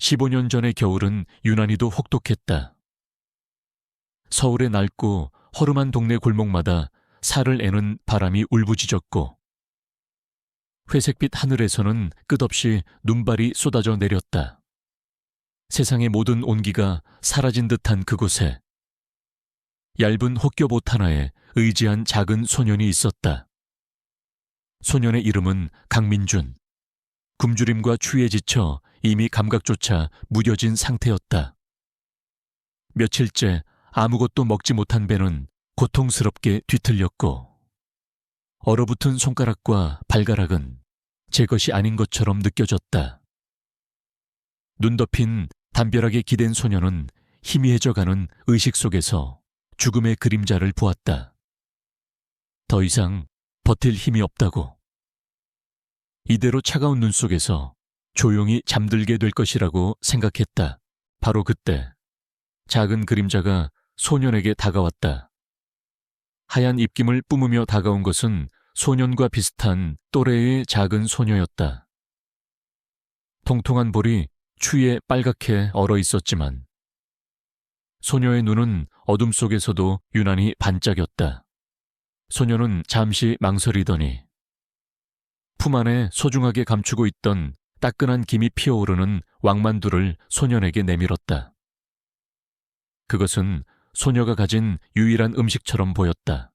15년 전의 겨울은 유난히도 혹독했다. 서울의 낡고 허름한 동네 골목마다 살을 애는 바람이 울부짖었고 회색빛 하늘에서는 끝없이 눈발이 쏟아져 내렸다. 세상의 모든 온기가 사라진 듯한 그곳에 얇은 혹겹옷 하나에 의지한 작은 소년이 있었다. 소년의 이름은 강민준. 굶주림과 추위에 지쳐 이미 감각조차 무뎌진 상태였다. 며칠째 아무것도 먹지 못한 배는 고통스럽게 뒤틀렸고 얼어붙은 손가락과 발가락은 제 것이 아닌 것처럼 느껴졌다. 눈 덮인 담벼락에 기댄 소년은 희미해져가는 의식 속에서 죽음의 그림자를 보았다. 더 이상 버틸 힘이 없다고. 이대로 차가운 눈 속에서 조용히 잠들게 될 것이라고 생각했다. 바로 그때 작은 그림자가 소년에게 다가왔다. 하얀 입김을 뿜으며 다가온 것은 소년과 비슷한 또래의 작은 소녀였다. 통통한 볼이 추위에 빨갛게 얼어 있었지만 소녀의 눈은 어둠 속에서도 유난히 반짝였다. 소녀는 잠시 망설이더니 품 안에 소중하게 감추고 있던 따끈한 김이 피어오르는 왕만두를 소년에게 내밀었다. 그것은 소녀가 가진 유일한 음식처럼 보였다.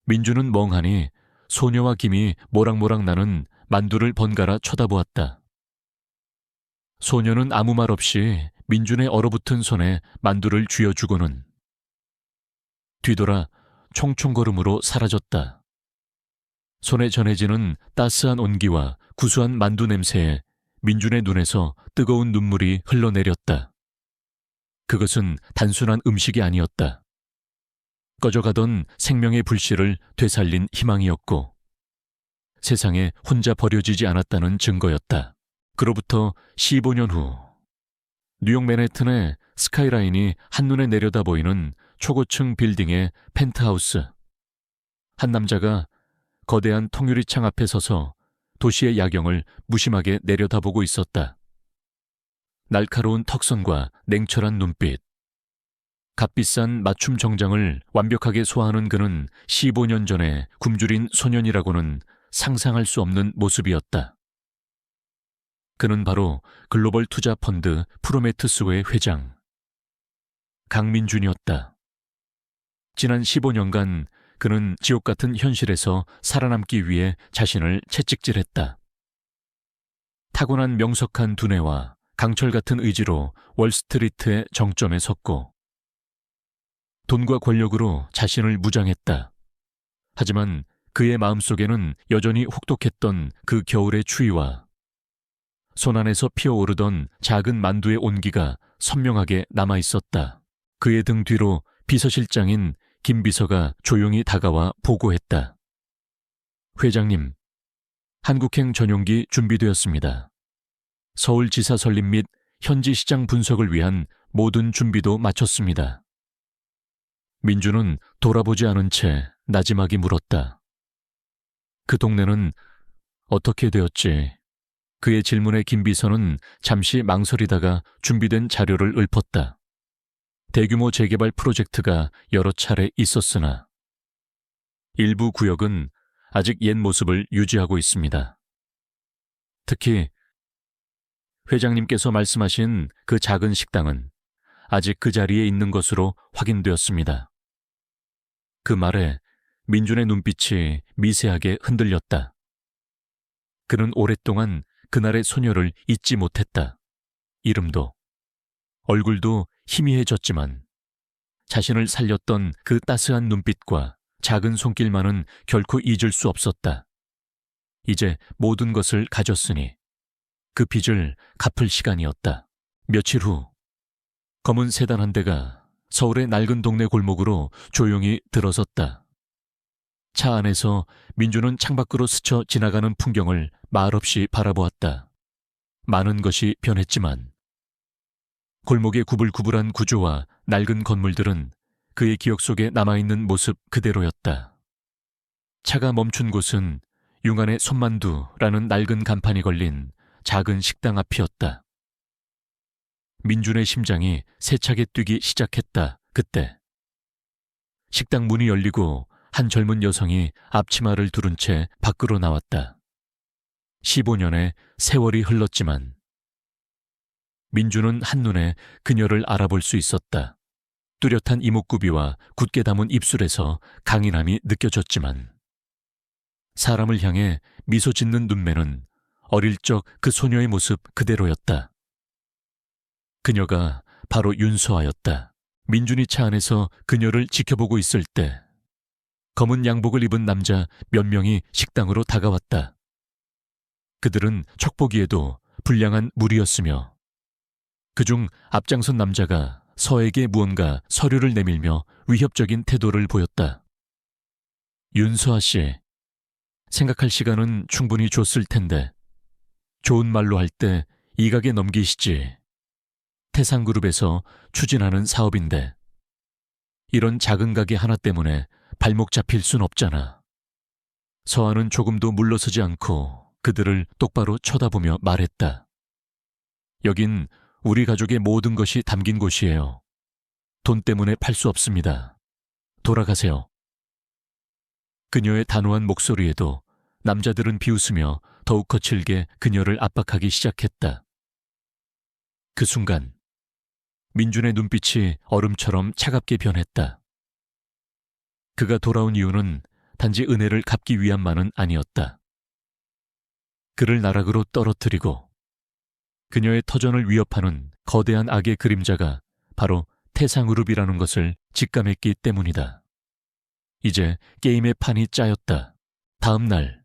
민주는 멍하니 소녀와 김이 모락모락 나는 만두를 번갈아 쳐다보았다. 소녀는 아무 말 없이 민준의 얼어붙은 손에 만두를 쥐어주고는 뒤돌아 총총걸음으로 사라졌다. 손에 전해지는 따스한 온기와 구수한 만두 냄새에 민준의 눈에서 뜨거운 눈물이 흘러내렸다. 그것은 단순한 음식이 아니었다. 꺼져가던 생명의 불씨를 되살린 희망이었고 세상에 혼자 버려지지 않았다는 증거였다. 그로부터 15년 후 뉴욕 맨해튼의 스카이라인이 한눈에 내려다 보이는 초고층 빌딩의 펜트하우스. 한 남자가 거대한 통유리창 앞에 서서 도시의 야경을 무심하게 내려다보고 있었다. 날카로운 턱선과 냉철한 눈빛. 값비싼 맞춤 정장을 완벽하게 소화하는 그는 15년 전에 굶주린 소년이라고는 상상할 수 없는 모습이었다. 그는 바로 글로벌 투자 펀드 프로메트스의 회장 강민준이었다. 지난 15년간 그는 지옥 같은 현실에서 살아남기 위해 자신을 채찍질했다. 타고난 명석한 두뇌와 강철 같은 의지로 월스트리트의 정점에 섰고 돈과 권력으로 자신을 무장했다. 하지만 그의 마음속에는 여전히 혹독했던 그 겨울의 추위와 손안에서 피어오르던 작은 만두의 온기가 선명하게 남아있었다. 그의 등 뒤로 비서실장인 김 비서가 조용히 다가와 보고했다. 회장님, 한국행 전용기 준비되었습니다. 서울지사 설립 및 현지 시장 분석을 위한 모든 준비도 마쳤습니다. 민주는 돌아보지 않은 채 나지막이 물었다. 그 동네는 어떻게 되었지? 그의 질문에 김 비서는 잠시 망설이다가 준비된 자료를 읊었다. 대규모 재개발 프로젝트가 여러 차례 있었으나 일부 구역은 아직 옛 모습을 유지하고 있습니다. 특히 회장님께서 말씀하신 그 작은 식당은 아직 그 자리에 있는 것으로 확인되었습니다. 그 말에 민준의 눈빛이 미세하게 흔들렸다. 그는 오랫동안 그날의 소녀를 잊지 못했다. 이름도, 얼굴도 희미해졌지만 자신을 살렸던 그 따스한 눈빛과 작은 손길만은 결코 잊을 수 없었다. 이제 모든 것을 가졌으니 그 빚을 갚을 시간이었다. 며칠 후 검은 세단 한 대가 서울의 낡은 동네 골목으로 조용히 들어섰다. 차 안에서 민주는 창밖으로 스쳐 지나가는 풍경을 말없이 바라보았다. 많은 것이 변했지만 골목의 구불구불한 구조와 낡은 건물들은 그의 기억 속에 남아있는 모습 그대로였다. 차가 멈춘 곳은 융안의 손만두라는 낡은 간판이 걸린 작은 식당 앞이었다. 민준의 심장이 세차게 뛰기 시작했다. 그때 식당 문이 열리고 한 젊은 여성이 앞치마를 두른 채 밖으로 나왔다. 15년의 세월이 흘렀지만 민준은 한눈에 그녀를 알아볼 수 있었다. 뚜렷한 이목구비와 굳게 담은 입술에서 강인함이 느껴졌지만 사람을 향해 미소 짓는 눈매는 어릴 적 그 소녀의 모습 그대로였다. 그녀가 바로 윤서아였다. 민준이 차 안에서 그녀를 지켜보고 있을 때 검은 양복을 입은 남자 몇 명이 식당으로 다가왔다. 그들은 척보기에도 불량한 무리였으며 그중 앞장선 남자가 서에게 무언가 서류를 내밀며 위협적인 태도를 보였다. 윤서아 씨, 생각할 시간은 충분히 줬을 텐데 좋은 말로 할 때 이각에 넘기시지. 태상그룹에서 추진하는 사업인데 이런 작은 가게 하나 때문에 발목 잡힐 순 없잖아. 서아는 조금도 물러서지 않고 그들을 똑바로 쳐다보며 말했다. 여긴 우리 가족의 모든 것이 담긴 곳이에요. 돈 때문에 팔 수 없습니다. 돌아가세요. 그녀의 단호한 목소리에도 남자들은 비웃으며 더욱 거칠게 그녀를 압박하기 시작했다. 그 순간 민준의 눈빛이 얼음처럼 차갑게 변했다. 그가 돌아온 이유는 단지 은혜를 갚기 위함만은 아니었다. 그를 나락으로 떨어뜨리고 그녀의 터전을 위협하는 거대한 악의 그림자가 바로 태상그룹이라는 것을 직감했기 때문이다. 이제 게임의 판이 짜였다. 다음 날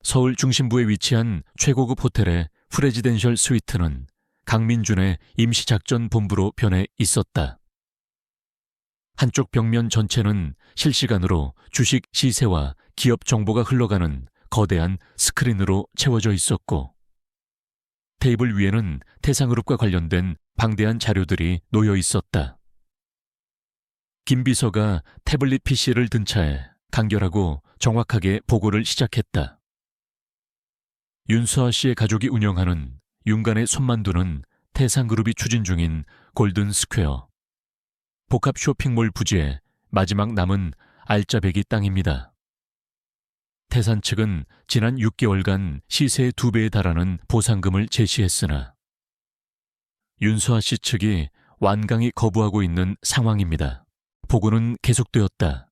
서울 중심부에 위치한 최고급 호텔의 프레지덴셜 스위트는 강민준의 임시작전본부로 변해 있었다. 한쪽 벽면 전체는 실시간으로 주식 시세와 기업 정보가 흘러가는 거대한 스크린으로 채워져 있었고 테이블 위에는 태상그룹과 관련된 방대한 자료들이 놓여 있었다. 김 비서가 태블릿 PC를 든 차에 간결하고 정확하게 보고를 시작했다. 윤서아 씨의 가족이 운영하는 윤간의 손만 두는 태상그룹이 추진 중인 골든스퀘어 복합 쇼핑몰 부지의 마지막 남은 알짜배기 땅입니다. 태산 측은 지난 6개월간 시세의 2배에 달하는 보상금을 제시했으나 윤서아 씨 측이 완강히 거부하고 있는 상황입니다. 보고는 계속되었다.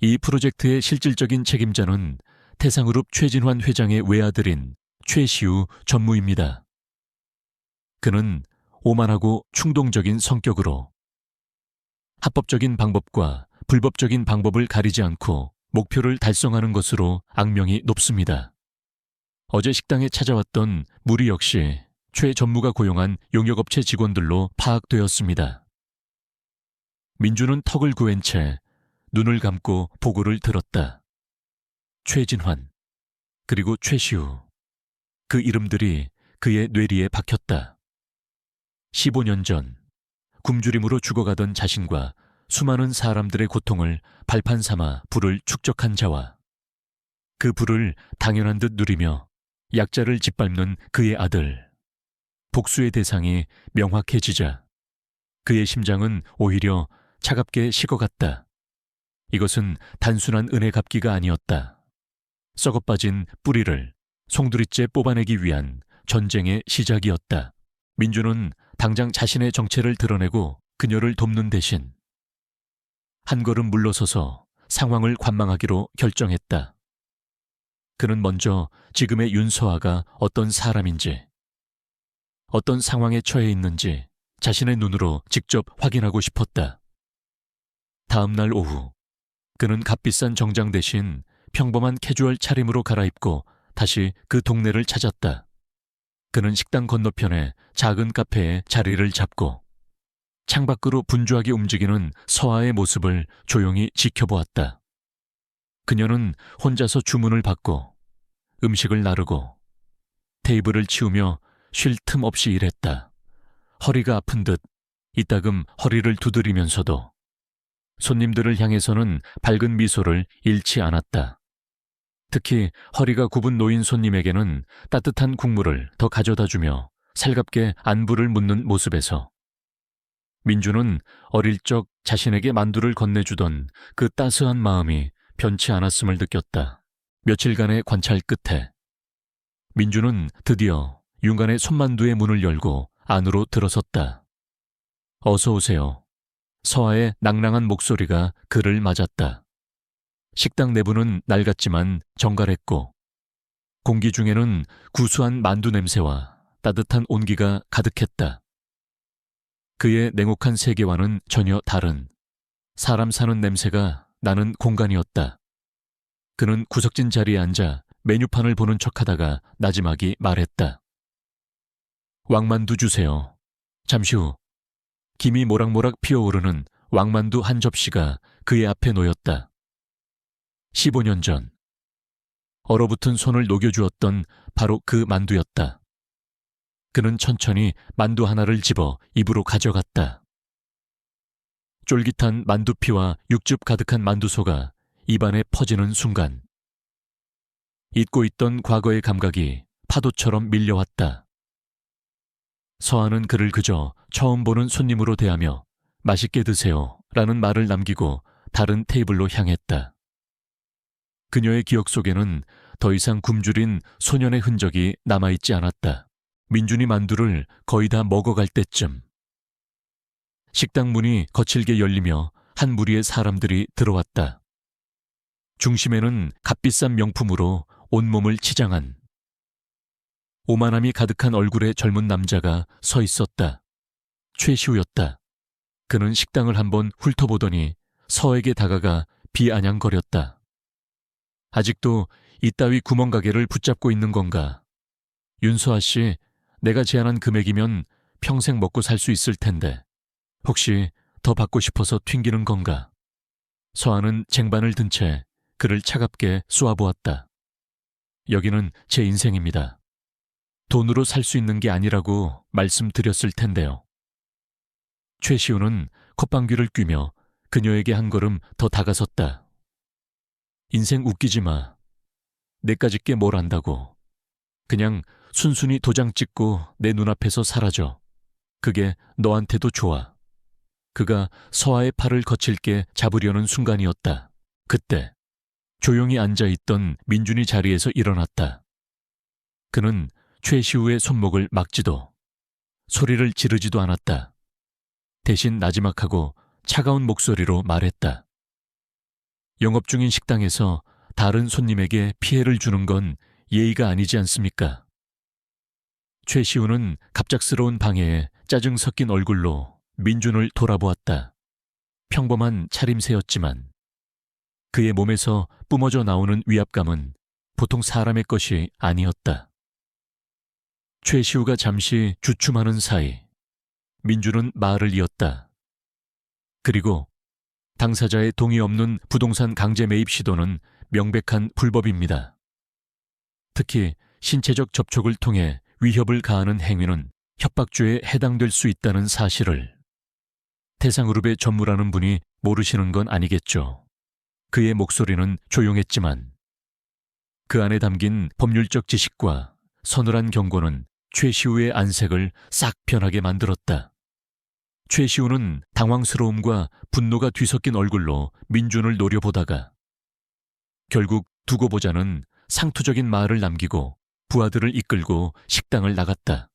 이 프로젝트의 실질적인 책임자는 태상그룹 최진환 회장의 외아들인 최시우 전무입니다. 그는 오만하고 충동적인 성격으로 합법적인 방법과 불법적인 방법을 가리지 않고 목표를 달성하는 것으로 악명이 높습니다. 어제 식당에 찾아왔던 무리 역시 최 전무가 고용한 용역업체 직원들로 파악되었습니다. 민주는 턱을 구엔 채 눈을 감고 보고를 들었다. 최진환, 그리고 최시우. 그 이름들이 그의 뇌리에 박혔다. 15년 전 굶주림으로 죽어가던 자신과 수많은 사람들의 고통을 발판 삼아 부를 축적한 자와 그 부를 당연한 듯 누리며 약자를 짓밟는 그의 아들. 복수의 대상이 명확해지자 그의 심장은 오히려 차갑게 식어갔다. 이것은 단순한 은혜 갚기가 아니었다. 썩어빠진 뿌리를 송두리째 뽑아내기 위한 전쟁의 시작이었다. 민주는 당장 자신의 정체를 드러내고 그녀를 돕는 대신 한 걸음 물러서서 상황을 관망하기로 결정했다. 그는 먼저 지금의 윤서아가 어떤 사람인지, 어떤 상황에 처해 있는지 자신의 눈으로 직접 확인하고 싶었다. 다음 날 오후, 그는 값비싼 정장 대신 평범한 캐주얼 차림으로 갈아입고 다시 그 동네를 찾았다. 그는 식당 건너편의 작은 카페에 자리를 잡고 창밖으로 분주하게 움직이는 서아의 모습을 조용히 지켜보았다. 그녀는 혼자서 주문을 받고 음식을 나르고 테이블을 치우며 쉴 틈 없이 일했다. 허리가 아픈 듯 이따금 허리를 두드리면서도 손님들을 향해서는 밝은 미소를 잃지 않았다. 특히 허리가 굽은 노인 손님에게는 따뜻한 국물을 더 가져다주며 살갑게 안부를 묻는 모습에서 민주는 어릴 적 자신에게 만두를 건네주던 그 따스한 마음이 변치 않았음을 느꼈다. 며칠간의 관찰 끝에 민주는 드디어 윤간의 손만두의 문을 열고 안으로 들어섰다. 어서 오세요. 서아의 낭랑한 목소리가 그를 맞았다. 식당 내부는 낡았지만 정갈했고 공기 중에는 구수한 만두 냄새와 따뜻한 온기가 가득했다. 그의 냉혹한 세계와는 전혀 다른 사람 사는 냄새가 나는 공간이었다. 그는 구석진 자리에 앉아 메뉴판을 보는 척하다가 나지막이 말했다. 왕만두 주세요. 잠시 후 김이 모락모락 피어오르는 왕만두 한 접시가 그의 앞에 놓였다. 15년 전 얼어붙은 손을 녹여주었던 바로 그 만두였다. 그는 천천히 만두 하나를 집어 입으로 가져갔다. 쫄깃한 만두피와 육즙 가득한 만두소가 입안에 퍼지는 순간 잊고 있던 과거의 감각이 파도처럼 밀려왔다. 서아는 그를 그저 처음 보는 손님으로 대하며 맛있게 드세요 라는 말을 남기고 다른 테이블로 향했다. 그녀의 기억 속에는 더 이상 굶주린 소년의 흔적이 남아있지 않았다. 민준이 만두를 거의 다 먹어갈 때쯤 식당 문이 거칠게 열리며 한 무리의 사람들이 들어왔다. 중심에는 값비싼 명품으로 온몸을 치장한 오만함이 가득한 얼굴의 젊은 남자가 서 있었다. 최시우였다. 그는 식당을 한번 훑어보더니 서에게 다가가 비아냥거렸다. 아직도 이따위 구멍가게를 붙잡고 있는 건가? 윤서아 씨, 내가 제안한 금액이면 평생 먹고 살 수 있을 텐데 혹시 더 받고 싶어서 튕기는 건가? 서아는 쟁반을 든 채 그를 차갑게 쏘아보았다. 여기는 제 인생입니다. 돈으로 살 수 있는 게 아니라고 말씀드렸을 텐데요. 최시우는 콧방귀를 뀌며 그녀에게 한 걸음 더 다가섰다. 인생 웃기지 마. 내까짓 게 뭘 안다고. 그냥 순순히 도장 찍고 내 눈앞에서 사라져. 그게 너한테도 좋아. 그가 서아의 팔을 거칠게 잡으려는 순간이었다. 그때 조용히 앉아있던 민준이 자리에서 일어났다. 그는 최시우의 손목을 막지도 소리를 지르지도 않았다. 대신 나지막하고 차가운 목소리로 말했다. 영업 중인 식당에서 다른 손님에게 피해를 주는 건 예의가 아니지 않습니까? 최시우는 갑작스러운 방해에 짜증 섞인 얼굴로 민준을 돌아보았다. 평범한 차림새였지만 그의 몸에서 뿜어져 나오는 위압감은 보통 사람의 것이 아니었다. 최시우가 잠시 주춤하는 사이 민준은 말을 이었다. 그리고 당사자의 동의 없는 부동산 강제 매입 시도는 명백한 불법입니다. 특히 신체적 접촉을 통해 위협을 가하는 행위는 협박죄에 해당될 수 있다는 사실을 태상그룹의 전무라는 분이 모르시는 건 아니겠죠. 그의 목소리는 조용했지만 그 안에 담긴 법률적 지식과 서늘한 경고는 최시우의 안색을 싹 변하게 만들었다. 최시우는 당황스러움과 분노가 뒤섞인 얼굴로 민준을 노려보다가 결국 두고 보자는 상투적인 말을 남기고 부하들을 이끌고 식당을 나갔다.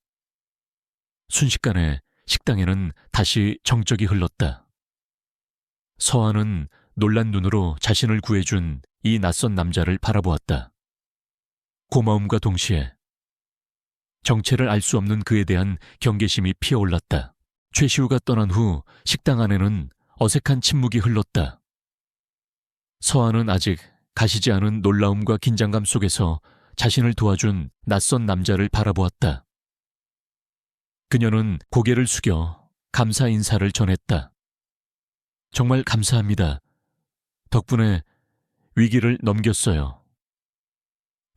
순식간에 식당에는 다시 정적이 흘렀다. 서아는 놀란 눈으로 자신을 구해준 이 낯선 남자를 바라보았다. 고마움과 동시에 정체를 알 수 없는 그에 대한 경계심이 피어올랐다. 최시우가 떠난 후 식당 안에는 어색한 침묵이 흘렀다. 서아는 아직 가시지 않은 놀라움과 긴장감 속에서 자신을 도와준 낯선 남자를 바라보았다. 그녀는 고개를 숙여 감사 인사를 전했다. 정말 감사합니다. 덕분에 위기를 넘겼어요.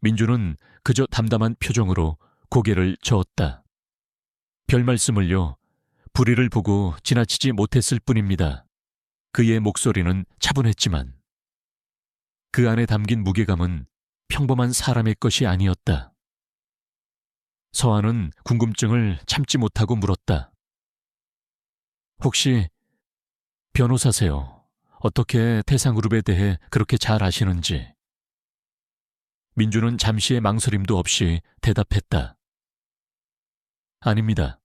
민주는 그저 담담한 표정으로 고개를 저었다. 별 말씀을요. 불의를 보고 지나치지 못했을 뿐입니다. 그의 목소리는 차분했지만 그 안에 담긴 무게감은 평범한 사람의 것이 아니었다. 서아는 궁금증을 참지 못하고 물었다. 혹시 변호사세요? 어떻게 태상그룹에 대해 그렇게 잘 아시는지. 민주는 잠시의 망설임도 없이 대답했다. 아닙니다.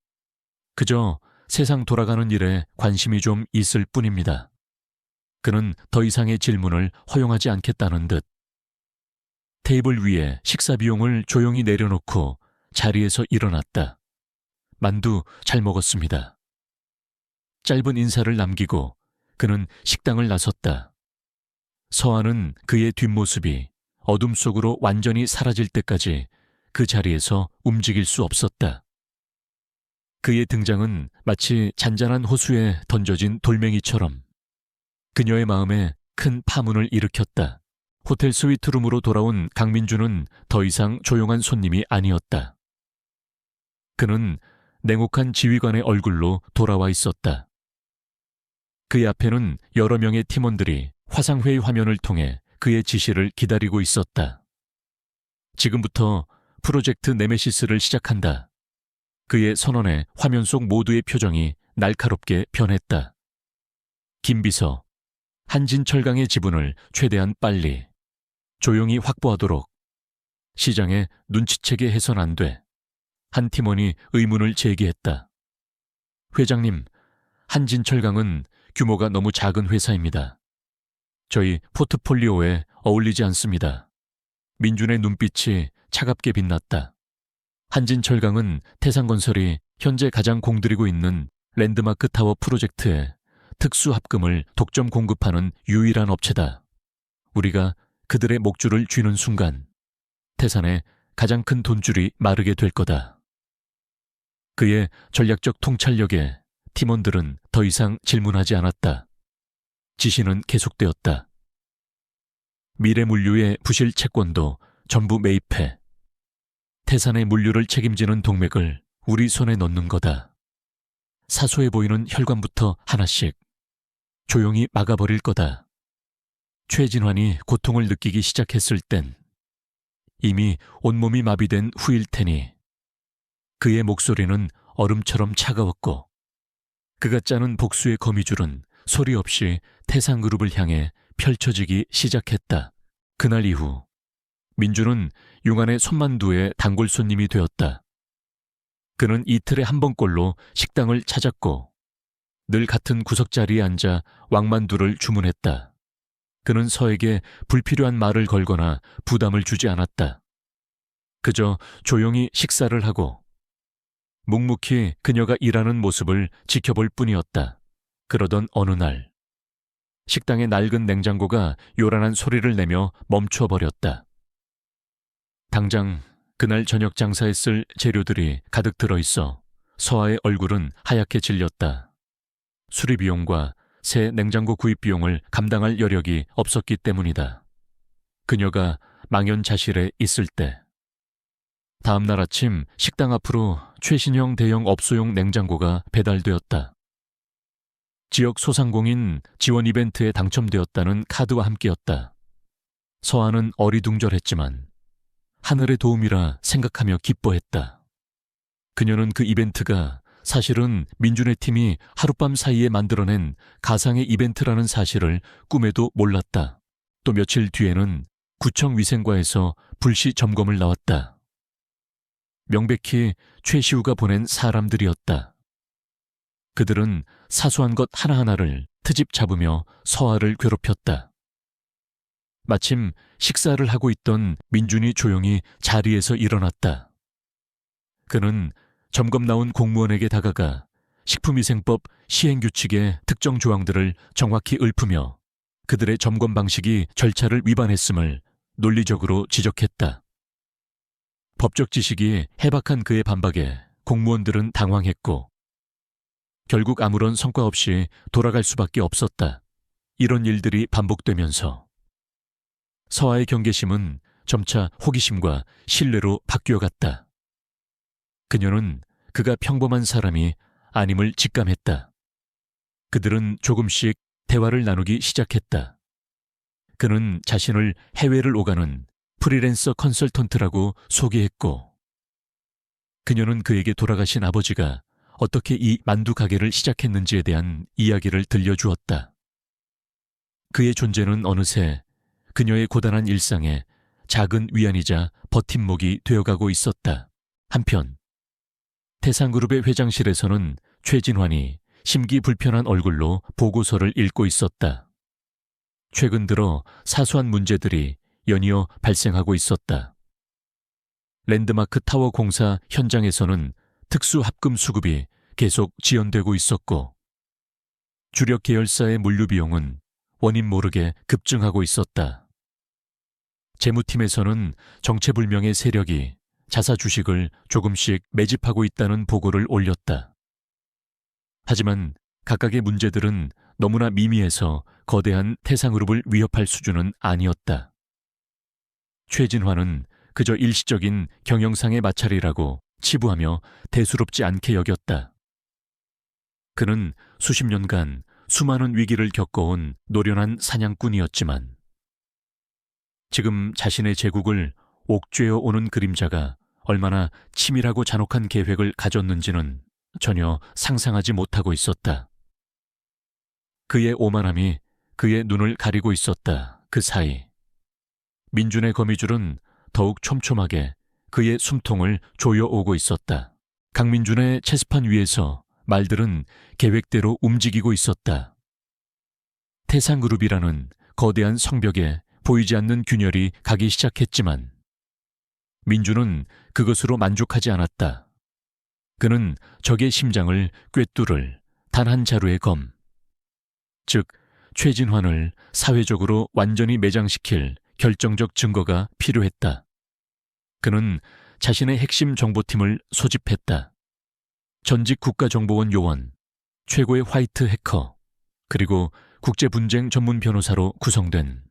그저 세상 돌아가는 일에 관심이 좀 있을 뿐입니다. 그는 더 이상의 질문을 허용하지 않겠다는 듯 테이블 위에 식사 비용을 조용히 내려놓고 자리에서 일어났다. 만두 잘 먹었습니다. 짧은 인사를 남기고 그는 식당을 나섰다. 서아는 그의 뒷모습이 어둠 속으로 완전히 사라질 때까지 그 자리에서 움직일 수 없었다. 그의 등장은 마치 잔잔한 호수에 던져진 돌멩이처럼 그녀의 마음에 큰 파문을 일으켰다. 호텔 스위트룸으로 돌아온 강민주는 더 이상 조용한 손님이 아니었다. 그는 냉혹한 지휘관의 얼굴로 돌아와 있었다. 그의 앞에는 여러 명의 팀원들이 화상회의 화면을 통해 그의 지시를 기다리고 있었다. 지금부터 프로젝트 네메시스를 시작한다. 그의 선언에 화면 속 모두의 표정이 날카롭게 변했다. 김비서, 한진철강의 지분을 최대한 빨리, 조용히 확보하도록. 시장에 눈치채게 해선 안 돼. 한 팀원이 의문을 제기했다. 회장님, 한진철강은 규모가 너무 작은 회사입니다. 저희 포트폴리오에 어울리지 않습니다. 민준의 눈빛이 차갑게 빛났다. 한진철강은 태상건설이 현재 가장 공들이고 있는 랜드마크 타워 프로젝트에 특수 합금을 독점 공급하는 유일한 업체다. 우리가 그들의 목줄을 쥐는 순간 태산의 가장 큰 돈줄이 마르게 될 거다. 그의 전략적 통찰력에 팀원들은 더 이상 질문하지 않았다. 지시는 계속되었다. 미래 물류의 부실 채권도 전부 매입해. 태산의 물류를 책임지는 동맥을 우리 손에 넣는 거다. 사소해 보이는 혈관부터 하나씩 조용히 막아버릴 거다. 최진환이 고통을 느끼기 시작했을 땐 이미 온몸이 마비된 후일 테니 그의 목소리는 얼음처럼 차가웠고 그가 짜는 복수의 거미줄은 소리 없이 태상그룹을 향해 펼쳐지기 시작했다. 그날 이후 민주는 용안의 손만두의 단골 손님이 되었다. 그는 이틀에 한 번꼴로 식당을 찾았고 늘 같은 구석자리에 앉아 왕만두를 주문했다. 그는 서에게 불필요한 말을 걸거나 부담을 주지 않았다. 그저 조용히 식사를 하고 묵묵히 그녀가 일하는 모습을 지켜볼 뿐이었다. 그러던 어느 날 식당의 낡은 냉장고가 요란한 소리를 내며 멈춰버렸다. 당장 그날 저녁 장사에 쓸 재료들이 가득 들어있어 서아의 얼굴은 하얗게 질렸다. 수리비용과 새 냉장고 구입 비용을 감당할 여력이 없었기 때문이다. 그녀가 망연자실해 있을 때. 다음 날 아침 식당 앞으로 최신형 대형 업소용 냉장고가 배달되었다. 지역 소상공인 지원 이벤트에 당첨되었다는 카드와 함께였다. 서아는 어리둥절했지만 하늘의 도움이라 생각하며 기뻐했다. 그녀는 그 이벤트가 사실은 민준의 팀이 하룻밤 사이에 만들어낸 가상의 이벤트라는 사실을 꿈에도 몰랐다. 또 며칠 뒤에는 구청 위생과에서 불시 점검을 나왔다. 명백히 최시우가 보낸 사람들이었다. 그들은 사소한 것 하나하나를 트집 잡으며 서아를 괴롭혔다. 마침 식사를 하고 있던 민준이 조용히 자리에서 일어났다. 그는 점검 나온 공무원에게 다가가 식품위생법 시행규칙의 특정 조항들을 정확히 읊으며 그들의 점검 방식이 절차를 위반했음을 논리적으로 지적했다. 법적 지식이 해박한 그의 반박에 공무원들은 당황했고 결국 아무런 성과 없이 돌아갈 수밖에 없었다. 이런 일들이 반복되면서 서아의 경계심은 점차 호기심과 신뢰로 바뀌어갔다. 그녀는 그가 평범한 사람이 아님을 직감했다. 그들은 조금씩 대화를 나누기 시작했다. 그는 자신을 해외를 오가는 프리랜서 컨설턴트라고 소개했고 그녀는 그에게 돌아가신 아버지가 어떻게 이 만두 가게를 시작했는지에 대한 이야기를 들려주었다. 그의 존재는 어느새 그녀의 고단한 일상에 작은 위안이자 버팀목이 되어가고 있었다. 한편 태상그룹의 회장실에서는 최진환이 심기불편한 얼굴로 보고서를 읽고 있었다. 최근 들어 사소한 문제들이 연이어 발생하고 있었다. 랜드마크 타워 공사 현장에서는 특수 합금 수급이 계속 지연되고 있었고, 주력 계열사의 물류 비용은 원인 모르게 급증하고 있었다. 재무팀에서는 정체불명의 세력이 자사 주식을 조금씩 매집하고 있다는 보고를 올렸다. 하지만 각각의 문제들은 너무나 미미해서 거대한 태상그룹을 위협할 수준은 아니었다. 최진환은 그저 일시적인 경영상의 마찰이라고 치부하며 대수롭지 않게 여겼다. 그는 수십 년간 수많은 위기를 겪어온 노련한 사냥꾼이었지만 지금 자신의 제국을 옥죄어 오는 그림자가 얼마나 치밀하고 잔혹한 계획을 가졌는지는 전혀 상상하지 못하고 있었다. 그의 오만함이 그의 눈을 가리고 있었다. 그 사이 민준의 거미줄은 더욱 촘촘하게 그의 숨통을 조여오고 있었다. 강민준의 체스판 위에서 말들은 계획대로 움직이고 있었다. 태상그룹이라는 거대한 성벽에 보이지 않는 균열이 가기 시작했지만 민준은 그것으로 만족하지 않았다. 그는 적의 심장을 꿰뚫을 단 한 자루의 검, 즉 최진환을 사회적으로 완전히 매장시킬 결정적 증거가 필요했다. 그는 자신의 핵심 정보팀을 소집했다. 전직 국가정보원 요원, 최고의 화이트 해커, 그리고 국제분쟁 전문 변호사로 구성된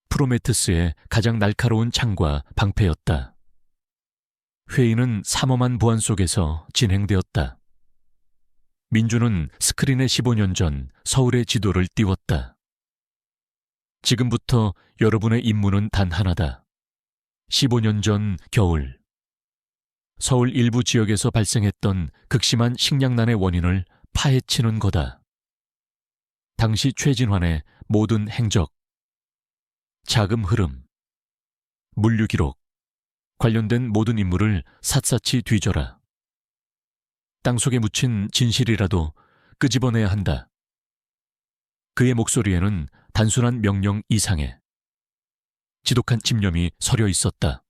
프로메테스의 가장 날카로운 창과 방패였다. 회의는 삼엄한 보안 속에서 진행되었다. 민주는 스크린에 15년 전 서울의 지도를 띄웠다. 지금부터 여러분의 임무는 단 하나다. 15년 전 겨울, 서울 일부 지역에서 발생했던 극심한 식량난의 원인을 파헤치는 거다. 당시 최진환의 모든 행적, 자금 흐름, 물류 기록, 관련된 모든 인물을 샅샅이 뒤져라. 땅속에 묻힌 진실이라도 끄집어내야 한다. 그의 목소리에는 단순한 명령 이상의 지독한 집념이 서려 있었다.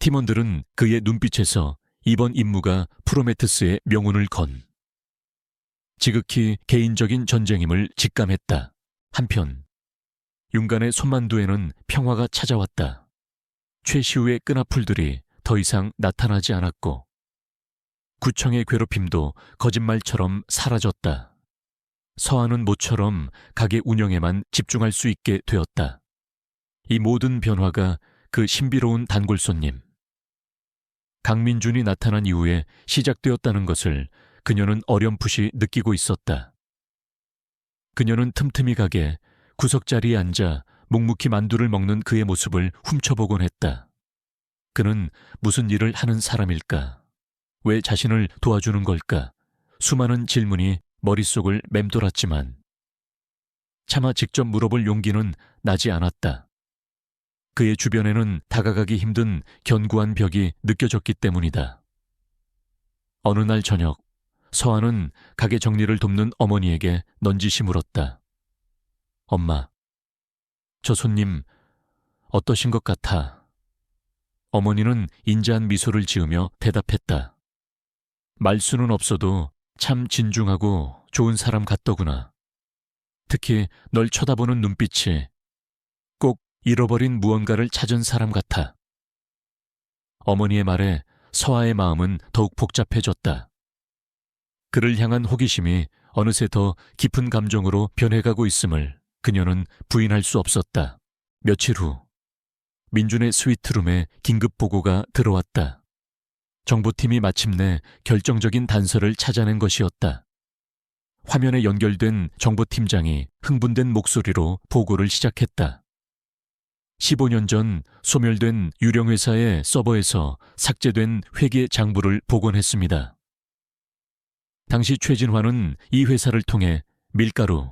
팀원들은 그의 눈빛에서 이번 임무가 프로메테스의 명운을 건 지극히 개인적인 전쟁임을 직감했다. 한편 윤간의 손만두에는 평화가 찾아왔다. 최시우의 끈앞풀들이 더 이상 나타나지 않았고 구청의 괴롭힘도 거짓말처럼 사라졌다. 서한은 모처럼 가게 운영에만 집중할 수 있게 되었다. 이 모든 변화가 그 신비로운 단골 손님 강민준이 나타난 이후에 시작되었다는 것을 그녀는 어렴풋이 느끼고 있었다. 그녀는 틈틈이 가게 구석자리에 앉아 묵묵히 만두를 먹는 그의 모습을 훔쳐보곤 했다. 그는 무슨 일을 하는 사람일까? 왜 자신을 도와주는 걸까? 수많은 질문이 머릿속을 맴돌았지만 차마 직접 물어볼 용기는 나지 않았다. 그의 주변에는 다가가기 힘든 견고한 벽이 느껴졌기 때문이다. 어느 날 저녁, 서한은 가게 정리를 돕는 어머니에게 넌지시 물었다. 엄마, 저 손님 어떠신 것 같아? 어머니는 인자한 미소를 지으며 대답했다. 말수는 없어도 참 진중하고 좋은 사람 같더구나. 특히 널 쳐다보는 눈빛이 꼭 잃어버린 무언가를 찾은 사람 같아. 어머니의 말에 서아의 마음은 더욱 복잡해졌다. 그를 향한 호기심이 어느새 더 깊은 감정으로 변해가고 있음을 그녀는 부인할 수 없었다. 며칠 후 민준의 스위트룸에 긴급 보고가 들어왔다. 정보팀이 마침내 결정적인 단서를 찾아낸 것이었다. 화면에 연결된 정보팀장이 흥분된 목소리로 보고를 시작했다. 15년 전 소멸된 유령회사의 서버에서 삭제된 회계 장부를 복원했습니다. 당시 최진환은 이 회사를 통해 밀가루,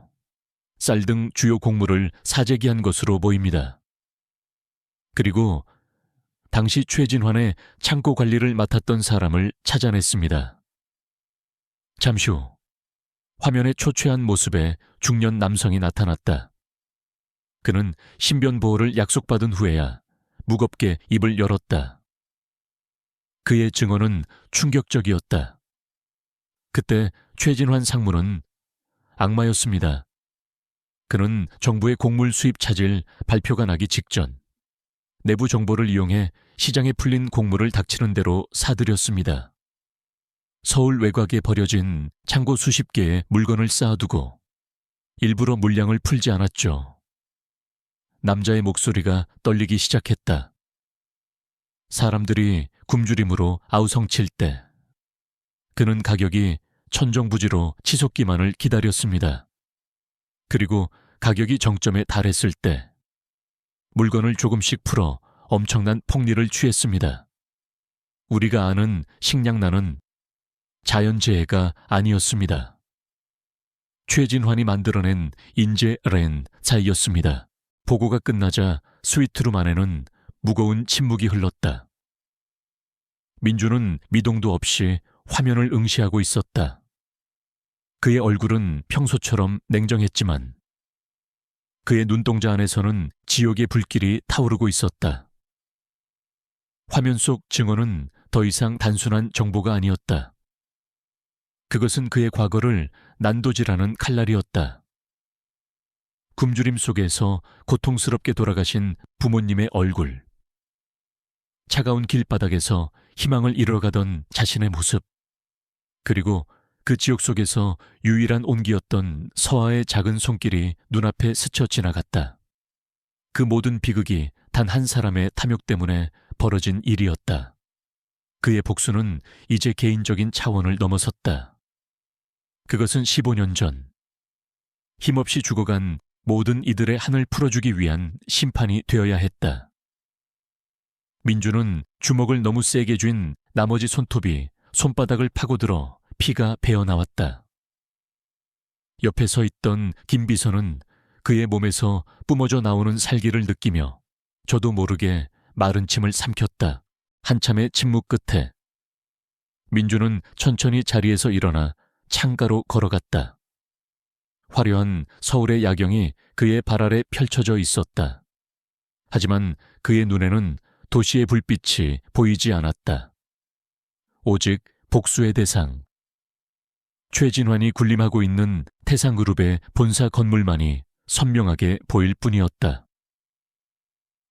쌀 등 주요 곡물을 사재기한 것으로 보입니다. 그리고 당시 최진환의 창고 관리를 맡았던 사람을 찾아냈습니다. 잠시 후 화면에 초췌한 모습의 중년 남성이 나타났다. 그는 신변 보호를 약속받은 후에야 무겁게 입을 열었다. 그의 증언은 충격적이었다. 그때 최진환 상무는 악마였습니다. 그는 정부의 곡물 수입 차질 발표가 나기 직전 내부 정보를 이용해 시장에 풀린 곡물을 닥치는 대로 사들였습니다. 서울 외곽에 버려진 창고 수십 개의 물건을 쌓아두고 일부러 물량을 풀지 않았죠. 남자의 목소리가 떨리기 시작했다. 사람들이 굶주림으로 아우성칠 때 그는 가격이 천정부지로 치솟기만을 기다렸습니다. 그리고 가격이 정점에 달했을 때 물건을 조금씩 풀어 엄청난 폭리를 취했습니다. 우리가 아는 식량난은 자연재해가 아니었습니다. 최진환이 만들어낸 인재렌 사이였습니다. 보고가 끝나자 스위트룸 안에는 무거운 침묵이 흘렀다. 민주는 미동도 없이 화면을 응시하고 있었다. 그의 얼굴은 평소처럼 냉정했지만 그의 눈동자 안에서는 지옥의 불길이 타오르고 있었다. 화면 속 증언은 더 이상 단순한 정보가 아니었다. 그것은 그의 과거를 난도질하는 칼날이었다. 굶주림 속에서 고통스럽게 돌아가신 부모님의 얼굴, 차가운 길바닥에서 희망을 잃어가던 자신의 모습, 그리고 그 지옥 속에서 유일한 온기였던 서아의 작은 손길이 눈앞에 스쳐 지나갔다. 그 모든 비극이 단 한 사람의 탐욕 때문에 벌어진 일이었다. 그의 복수는 이제 개인적인 차원을 넘어섰다. 그것은 15년 전 힘없이 죽어간 모든 이들의 한을 풀어주기 위한 심판이 되어야 했다. 민주는 주먹을 너무 세게 쥔 나머지 손톱이 손바닥을 파고들어 피가 배어나왔다. 옆에 서 있던 김 비서는 그의 몸에서 뿜어져 나오는 살기를 느끼며 저도 모르게 마른 침을 삼켰다. 한참의 침묵 끝에 민주는 천천히 자리에서 일어나 창가로 걸어갔다. 화려한 서울의 야경이 그의 발 아래 펼쳐져 있었다. 하지만 그의 눈에는 도시의 불빛이 보이지 않았다. 오직 복수의 대상, 최진환이 군림하고 있는 태상그룹의 본사 건물만이 선명하게 보일 뿐이었다.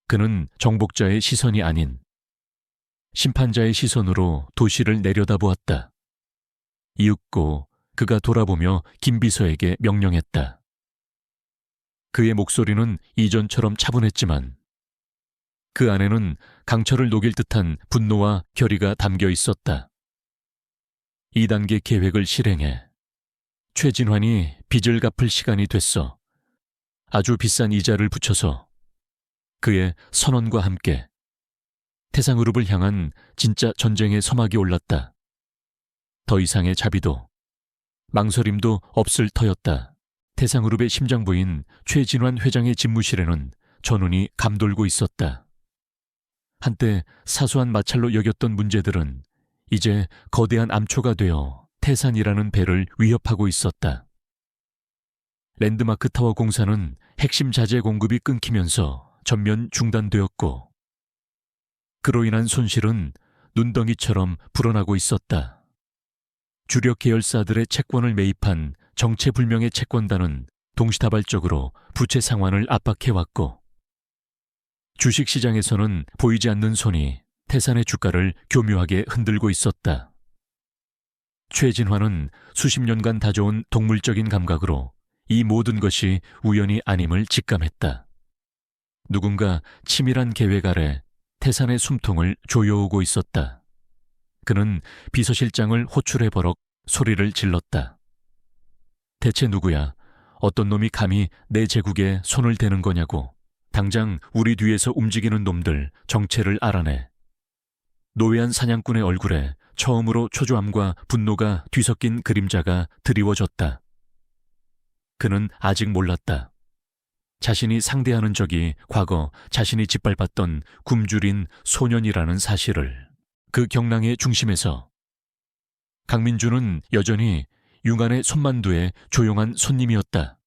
그는 정복자의 시선이 아닌 심판자의 시선으로 도시를 내려다보았다. 이윽고 그가 돌아보며 김 비서에게 명령했다. 그의 목소리는 이전처럼 차분했지만 그 안에는 강철을 녹일 듯한 분노와 결의가 담겨 있었다. 2단계 계획을 실행해 최진환이 빚을 갚을 시간이 됐어. 아주 비싼 이자를 붙여서 그의 선언과 함께 태상그룹을 향한 진짜 전쟁의 서막이 올랐다. 더 이상의 자비도 망설임도 없을 터였다. 태상그룹의 심장부인 최진환 회장의 집무실에는 전운이 감돌고 있었다. 한때 사소한 마찰로 여겼던 문제들은 이제 거대한 암초가 되어 태산이라는 배를 위협하고 있었다. 랜드마크 타워 공사는 핵심 자재 공급이 끊기면서 전면 중단되었고 그로 인한 손실은 눈덩이처럼 불어나고 있었다. 주력 계열사들의 채권을 매입한 정체불명의 채권단은 동시다발적으로 부채 상환을 압박해왔고 주식시장에서는 보이지 않는 손이 태산의 주가를 교묘하게 흔들고 있었다. 최진환은 수십 년간 다져온 동물적인 감각으로 이 모든 것이 우연이 아님을 직감했다. 누군가 치밀한 계획 아래 태산의 숨통을 조여오고 있었다. 그는 비서실장을 호출해 버럭 소리를 질렀다. 대체 누구야? 어떤 놈이 감히 내 제국에 손을 대는 거냐고. 당장 우리 뒤에서 움직이는 놈들 정체를 알아내. 노회한 사냥꾼의 얼굴에 처음으로 초조함과 분노가 뒤섞인 그림자가 드리워졌다. 그는 아직 몰랐다. 자신이 상대하는 적이 과거 자신이 짓밟았던 굶주린 소년이라는 사실을. 그 경랑의 중심에서 강민주는 여전히 융안의 손만두의 조용한 손님이었다.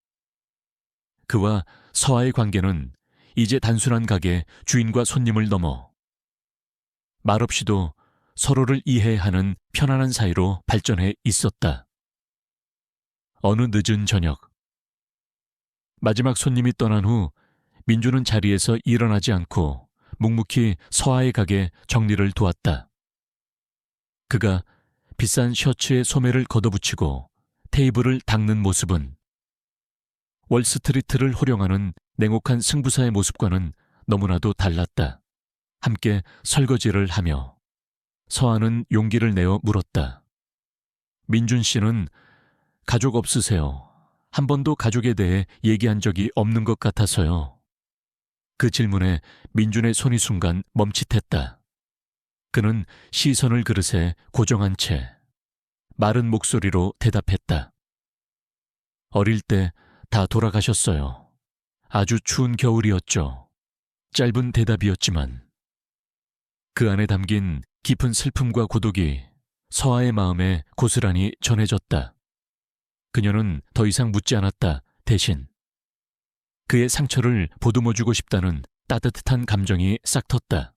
그와 서아의 관계는 이제 단순한 가게 주인과 손님을 넘어 말없이도 서로를 이해하는 편안한 사이로 발전해 있었다. 어느 늦은 저녁, 마지막 손님이 떠난 후 민주는 자리에서 일어나지 않고 묵묵히 서아의 가게 정리를 도왔다. 그가 비싼 셔츠에 소매를 걷어붙이고 테이블을 닦는 모습은 월스트리트를 호령하는 냉혹한 승부사의 모습과는 너무나도 달랐다. 함께 설거지를 하며 서아는 용기를 내어 물었다. 민준 씨는 가족 없으세요? 한 번도 가족에 대해 얘기한 적이 없는 것 같아서요. 그 질문에 민준의 손이 순간 멈칫했다. 그는 시선을 그릇에 고정한 채 마른 목소리로 대답했다. 어릴 때 다 돌아가셨어요. 아주 추운 겨울이었죠. 짧은 대답이었지만 그 안에 담긴 깊은 슬픔과 고독이 서아의 마음에 고스란히 전해졌다. 그녀는 더 이상 묻지 않았다. 대신 그의 상처를 보듬어주고 싶다는 따뜻한 감정이 싹 텄다.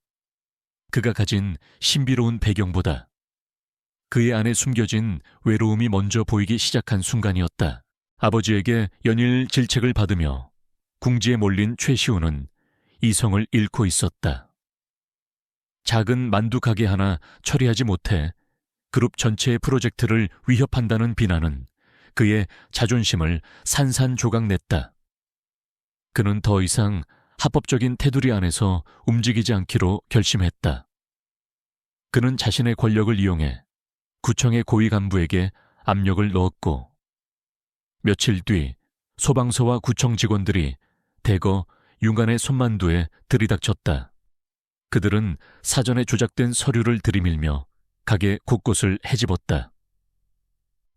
그가 가진 신비로운 배경보다 그의 안에 숨겨진 외로움이 먼저 보이기 시작한 순간이었다. 아버지에게 연일 질책을 받으며 궁지에 몰린 최시우는 이성을 잃고 있었다. 작은 만두 가게 하나 처리하지 못해 그룹 전체의 프로젝트를 위협한다는 비난은 그의 자존심을 산산조각냈다. 그는 더 이상 합법적인 테두리 안에서 움직이지 않기로 결심했다. 그는 자신의 권력을 이용해 구청의 고위 간부에게 압력을 넣었고 며칠 뒤 소방서와 구청 직원들이 대거 융안의 손만두에 들이닥쳤다. 그들은 사전에 조작된 서류를 들이밀며 가게 곳곳을 헤집었다.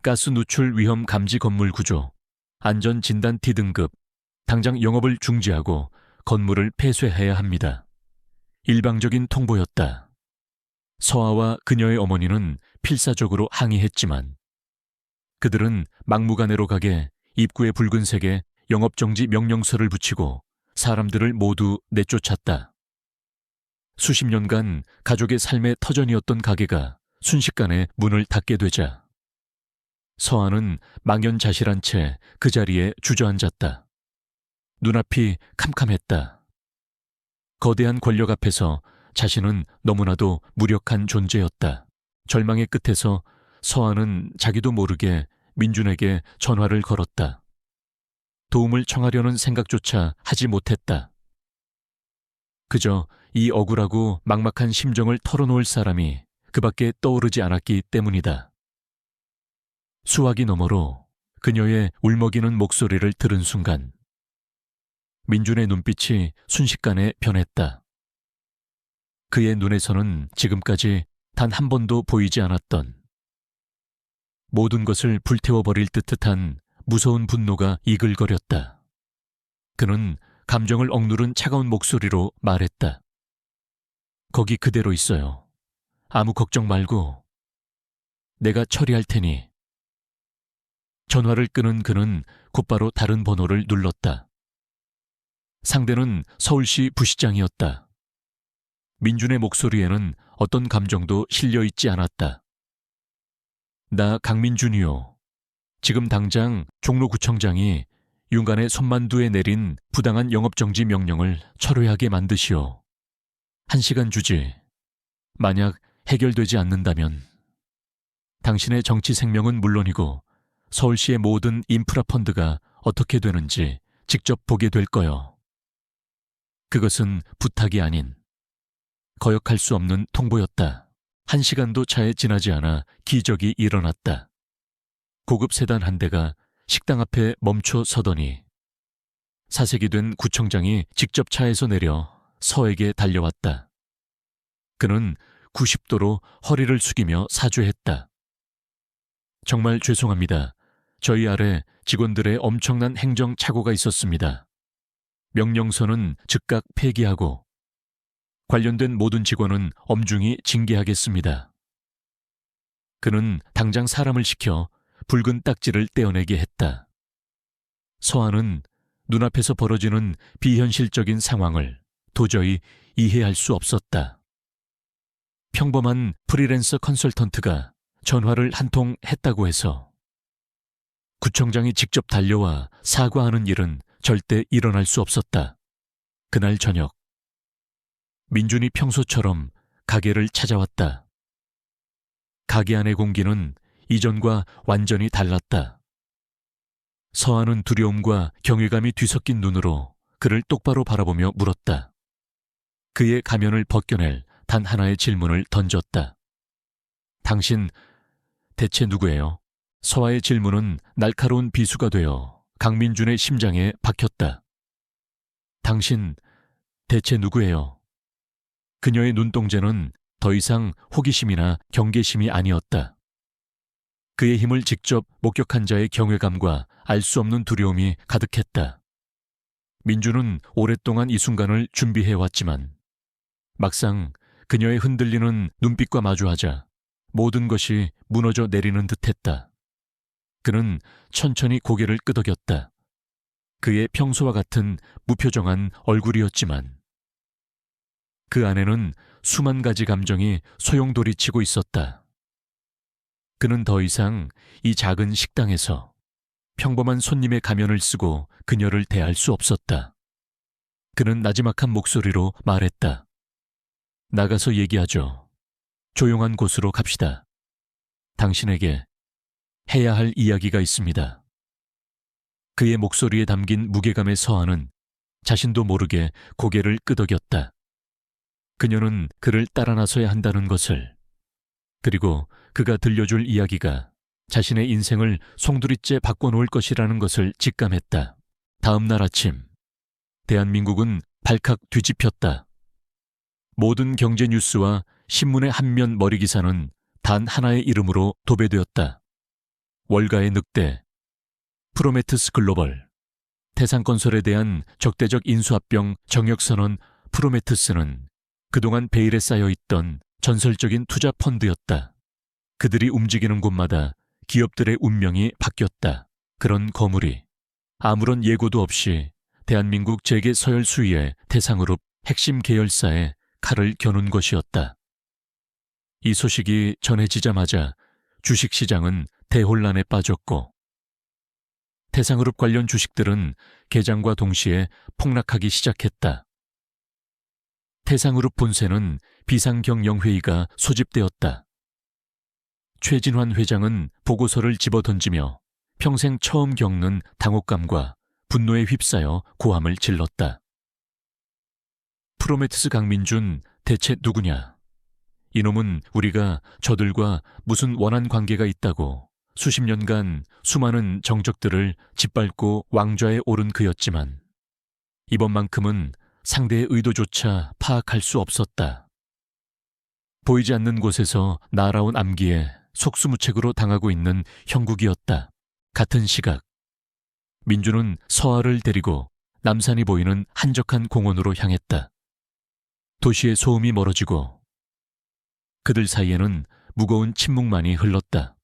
가스 누출 위험 감지 건물 구조, 안전 진단 D등급, 당장 영업을 중지하고 건물을 폐쇄해야 합니다. 일방적인 통보였다. 서아와 그녀의 어머니는 필사적으로 항의했지만 그들은 막무가내로 가게 입구에 붉은색에 영업정지 명령서를 붙이고 사람들을 모두 내쫓았다. 수십 년간 가족의 삶의 터전이었던 가게가 순식간에 문을 닫게 되자 서아는 망연자실한 채 그 자리에 주저앉았다. 눈앞이 캄캄했다. 거대한 권력 앞에서 자신은 너무나도 무력한 존재였다. 절망의 끝에서 서아는 자기도 모르게 민준에게 전화를 걸었다. 도움을 청하려는 생각조차 하지 못했다. 그저 이 억울하고 막막한 심정을 털어놓을 사람이 그밖에 떠오르지 않았기 때문이다. 수화기 너머로 그녀의 울먹이는 목소리를 들은 순간 민준의 눈빛이 순식간에 변했다. 그의 눈에서는 지금까지 단 한 번도 보이지 않았던 모든 것을 불태워버릴 듯한 무서운 분노가 이글거렸다. 그는 감정을 억누른 차가운 목소리로 말했다. 거기 그대로 있어요. 아무 걱정 말고 내가 처리할 테니. 전화를 끊은 그는 곧바로 다른 번호를 눌렀다. 상대는 서울시 부시장이었다. 민준의 목소리에는 어떤 감정도 실려있지 않았다. 나 강민준이요. 지금 당장 종로구청장이 융안의 손만두에 내린 부당한 영업정지 명령을 철회하게 만드시오. 1시간 주지. 만약 해결되지 않는다면 당신의 정치 생명은 물론이고 서울시의 모든 인프라 펀드가 어떻게 되는지 직접 보게 될 거요. 그것은 부탁이 아닌 거역할 수 없는 통보였다. 1시간도 차에 지나지 않아 기적이 일어났다. 고급 세단 한 대가 식당 앞에 멈춰 서더니 사색이 된 구청장이 직접 차에서 내려 서에게 달려왔다. 그는 90도로 허리를 숙이며 사죄했다. 정말 죄송합니다. 저희 아래 직원들의 엄청난 행정 착오가 있었습니다. 명령서는 즉각 폐기하고 관련된 모든 직원은 엄중히 징계하겠습니다. 그는 당장 사람을 시켜 붉은 딱지를 떼어내게 했다. 서한은 눈앞에서 벌어지는 비현실적인 상황을 도저히 이해할 수 없었다. 평범한 프리랜서 컨설턴트가 전화를 한 통 했다고 해서 구청장이 직접 달려와 사과하는 일은 절대 일어날 수 없었다. 그날 저녁, 민준이 평소처럼 가게를 찾아왔다. 가게 안의 공기는 이전과 완전히 달랐다. 서한은 두려움과 경외감이 뒤섞인 눈으로 그를 똑바로 바라보며 물었다. 그의 가면을 벗겨낼 단 하나의 질문을 던졌다. 당신 대체 누구예요? 서화의 질문은 날카로운 비수가 되어 강민준의 심장에 박혔다. 당신 대체 누구예요? 그녀의 눈동자는 더 이상 호기심이나 경계심이 아니었다. 그의 힘을 직접 목격한 자의 경외감과 알 수 없는 두려움이 가득했다. 민준은 오랫동안 이 순간을 준비해왔지만 막상 그녀의 흔들리는 눈빛과 마주하자 모든 것이 무너져 내리는 듯했다. 그는 천천히 고개를 끄덕였다. 그의 평소와 같은 무표정한 얼굴이었지만 그 안에는 수만 가지 감정이 소용돌이치고 있었다. 그는 더 이상 이 작은 식당에서 평범한 손님의 가면을 쓰고 그녀를 대할 수 없었다. 그는 나지막한 목소리로 말했다. 나가서 얘기하죠. 조용한 곳으로 갑시다. 당신에게 해야 할 이야기가 있습니다. 그의 목소리에 담긴 무게감의 서한은 자신도 모르게 고개를 끄덕였다. 그녀는 그를 따라 나서야 한다는 것을, 그리고 그가 들려줄 이야기가 자신의 인생을 송두리째 바꿔놓을 것이라는 것을 직감했다. 다음 날 아침, 대한민국은 발칵 뒤집혔다. 모든 경제 뉴스와 신문의 한면 머리 기사는 단 하나의 이름으로 도배되었다. 월가의 늑대, 프로메트스 글로벌, 태상건설에 대한 적대적 인수합병 정역선언. 프로메트스는 그동안 베일에 쌓여있던 전설적인 투자 펀드였다. 그들이 움직이는 곳마다 기업들의 운명이 바뀌었다. 그런 거물이 아무런 예고도 없이 대한민국 재계 서열 수위의 태상그룹 핵심 계열사에 칼을 겨눈 것이었다. 이 소식이 전해지자마자 주식시장은 대혼란에 빠졌고 태상그룹 관련 주식들은 개장과 동시에 폭락하기 시작했다. 태상그룹 본사는 비상경영회의가 소집되었다. 최진환 회장은 보고서를 집어던지며 평생 처음 겪는 당혹감과 분노에 휩싸여 고함을 질렀다. 프로메트스 강민준 대체 누구냐? 이놈은 우리가 저들과 무슨 원한 관계가 있다고 수십 년간 수많은 정적들을 짓밟고 왕좌에 오른 그였지만 이번만큼은 상대의 의도조차 파악할 수 없었다. 보이지 않는 곳에서 날아온 암기에 속수무책으로 당하고 있는 형국이었다. 같은 시각, 민주는 서아를 데리고 남산이 보이는 한적한 공원으로 향했다. 도시의 소음이 멀어지고 그들 사이에는 무거운 침묵만이 흘렀다.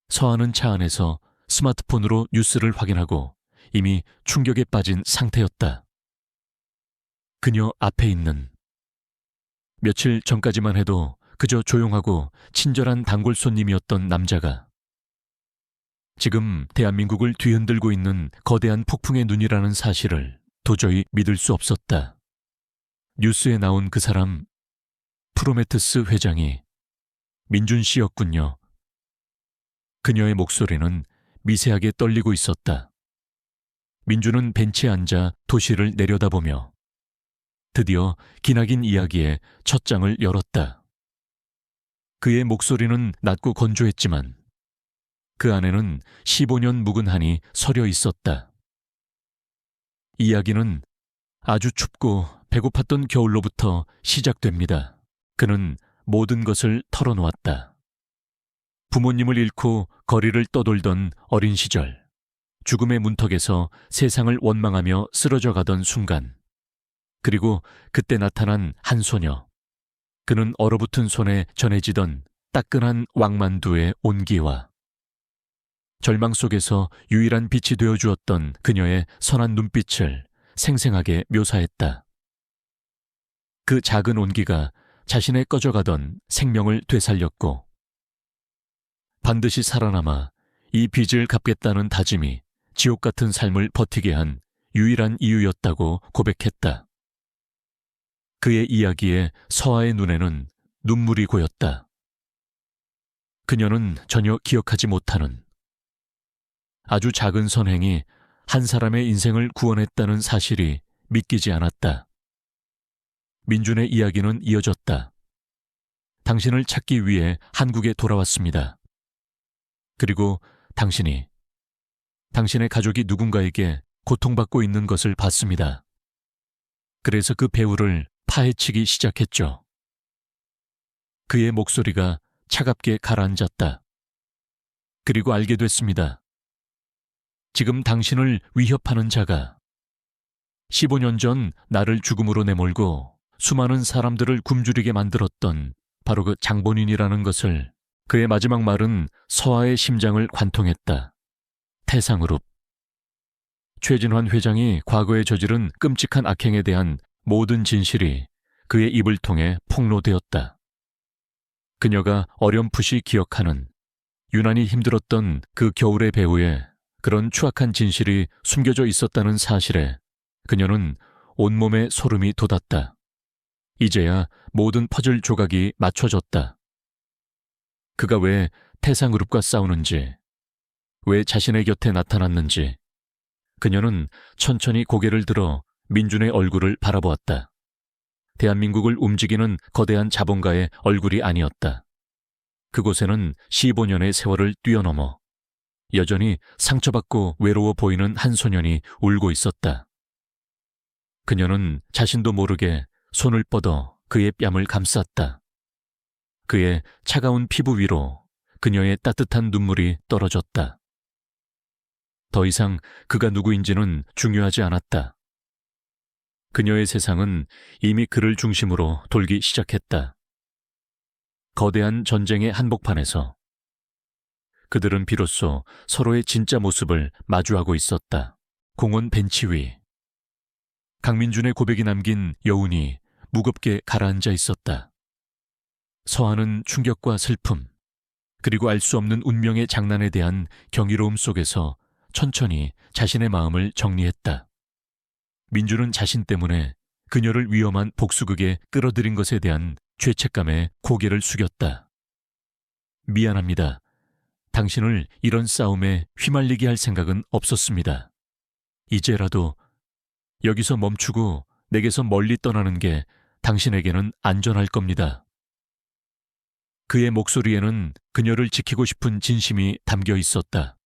서아는 차 안에서 스마트폰으로 뉴스를 확인하고 이미 충격에 빠진 상태였다. 그녀 앞에 있는, 며칠 전까지만 해도 그저 조용하고 친절한 단골 손님이었던 남자가 지금 대한민국을 뒤흔들고 있는 거대한 폭풍의 눈이라는 사실을 도저히 믿을 수 없었다. 뉴스에 나온 그 사람, 프로메트스 회장이 민준 씨였군요. 그녀의 목소리는 미세하게 떨리고 있었다. 민준은 벤치에 앉아 도시를 내려다보며 드디어 기나긴 이야기의 첫 장을 열었다. 그의 목소리는 낮고 건조했지만 그 안에는 15년 묵은 한이 서려 있었다. 이야기는 아주 춥고 배고팠던 겨울로부터 시작됩니다. 그는 모든 것을 털어놓았다. 부모님을 잃고 거리를 떠돌던 어린 시절, 죽음의 문턱에서 세상을 원망하며 쓰러져 가던 순간, 그리고 그때 나타난 한 소녀. 그는 얼어붙은 손에 전해지던 따끈한 왕만두의 온기와 절망 속에서 유일한 빛이 되어주었던 그녀의 선한 눈빛을 생생하게 묘사했다. 그 작은 온기가 자신의 꺼져가던 생명을 되살렸고 반드시 살아남아 이 빚을 갚겠다는 다짐이 지옥 같은 삶을 버티게 한 유일한 이유였다고 고백했다. 그의 이야기에 서아의 눈에는 눈물이 고였다. 그녀는 전혀 기억하지 못하는 아주 작은 선행이 한 사람의 인생을 구원했다는 사실이 믿기지 않았다. 민준의 이야기는 이어졌다. 당신을 찾기 위해 한국에 돌아왔습니다. 그리고 당신이 당신의 가족이 누군가에게 고통받고 있는 것을 봤습니다. 그래서 그 배우를 파헤치기 시작했죠. 그의 목소리가 차갑게 가라앉았다. 그리고 알게 됐습니다. 지금 당신을 위협하는 자가 15년 전 나를 죽음으로 내몰고 수많은 사람들을 굶주리게 만들었던 바로 그 장본인이라는 것을. 그의 마지막 말은 서아의 심장을 관통했다. 태상으룹. 최진환 회장이 과거에 저지른 끔찍한 악행에 대한 모든 진실이 그의 입을 통해 폭로되었다. 그녀가 어렴풋이 기억하는 유난히 힘들었던 그 겨울의 배후에 그런 추악한 진실이 숨겨져 있었다는 사실에 그녀는 온몸에 소름이 돋았다. 이제야 모든 퍼즐 조각이 맞춰졌다. 그가 왜 태상그룹과 싸우는지, 왜 자신의 곁에 나타났는지, 그녀는 천천히 고개를 들어 민준의 얼굴을 바라보았다. 대한민국을 움직이는 거대한 자본가의 얼굴이 아니었다. 그곳에는 15년의 세월을 뛰어넘어 여전히 상처받고 외로워 보이는 한 소년이 울고 있었다. 그녀는 자신도 모르게 손을 뻗어 그의 뺨을 감쌌다. 그의 차가운 피부 위로 그녀의 따뜻한 눈물이 떨어졌다. 더 이상 그가 누구인지는 중요하지 않았다. 그녀의 세상은 이미 그를 중심으로 돌기 시작했다. 거대한 전쟁의 한복판에서 그들은 비로소 서로의 진짜 모습을 마주하고 있었다. 공원 벤치 위 강민준의 고백이 남긴 여운이 무겁게 가라앉아 있었다. 서아는 충격과 슬픔, 그리고 알 수 없는 운명의 장난에 대한 경이로움 속에서 천천히 자신의 마음을 정리했다. 민주는 자신 때문에 그녀를 위험한 복수극에 끌어들인 것에 대한 죄책감에 고개를 숙였다. 미안합니다. 당신을 이런 싸움에 휘말리게 할 생각은 없었습니다. 이제라도 여기서 멈추고 내게서 멀리 떠나는 게 당신에게는 안전할 겁니다. 그의 목소리에는 그녀를 지키고 싶은 진심이 담겨 있었다.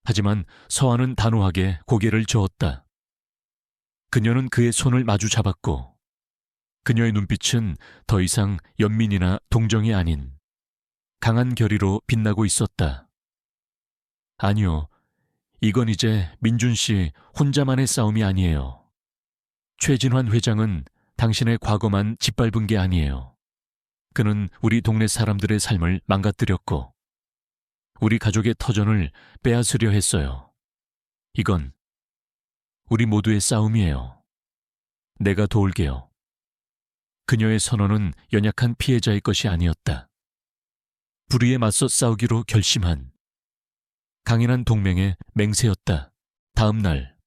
하지만 서아는 단호하게 고개를 저었다. 그녀는 그의 손을 마주 잡았고 그녀의 눈빛은 더 이상 연민이나 동정이 아닌 강한 결의로 빛나고 있었다. 아니요, 이건 이제 민준 씨 혼자만의 싸움이 아니에요. 최진환 회장은 당신의 과거만 짓밟은 게 아니에요. 그는 우리 동네 사람들의 삶을 망가뜨렸고 우리 가족의 터전을 빼앗으려 했어요. 이건 우리 모두의 싸움이에요. 내가 도울게요. 그녀의 선언은 연약한 피해자의 것이 아니었다. 불의에 맞서 싸우기로 결심한 강인한 동맹의 맹세였다. 다음 날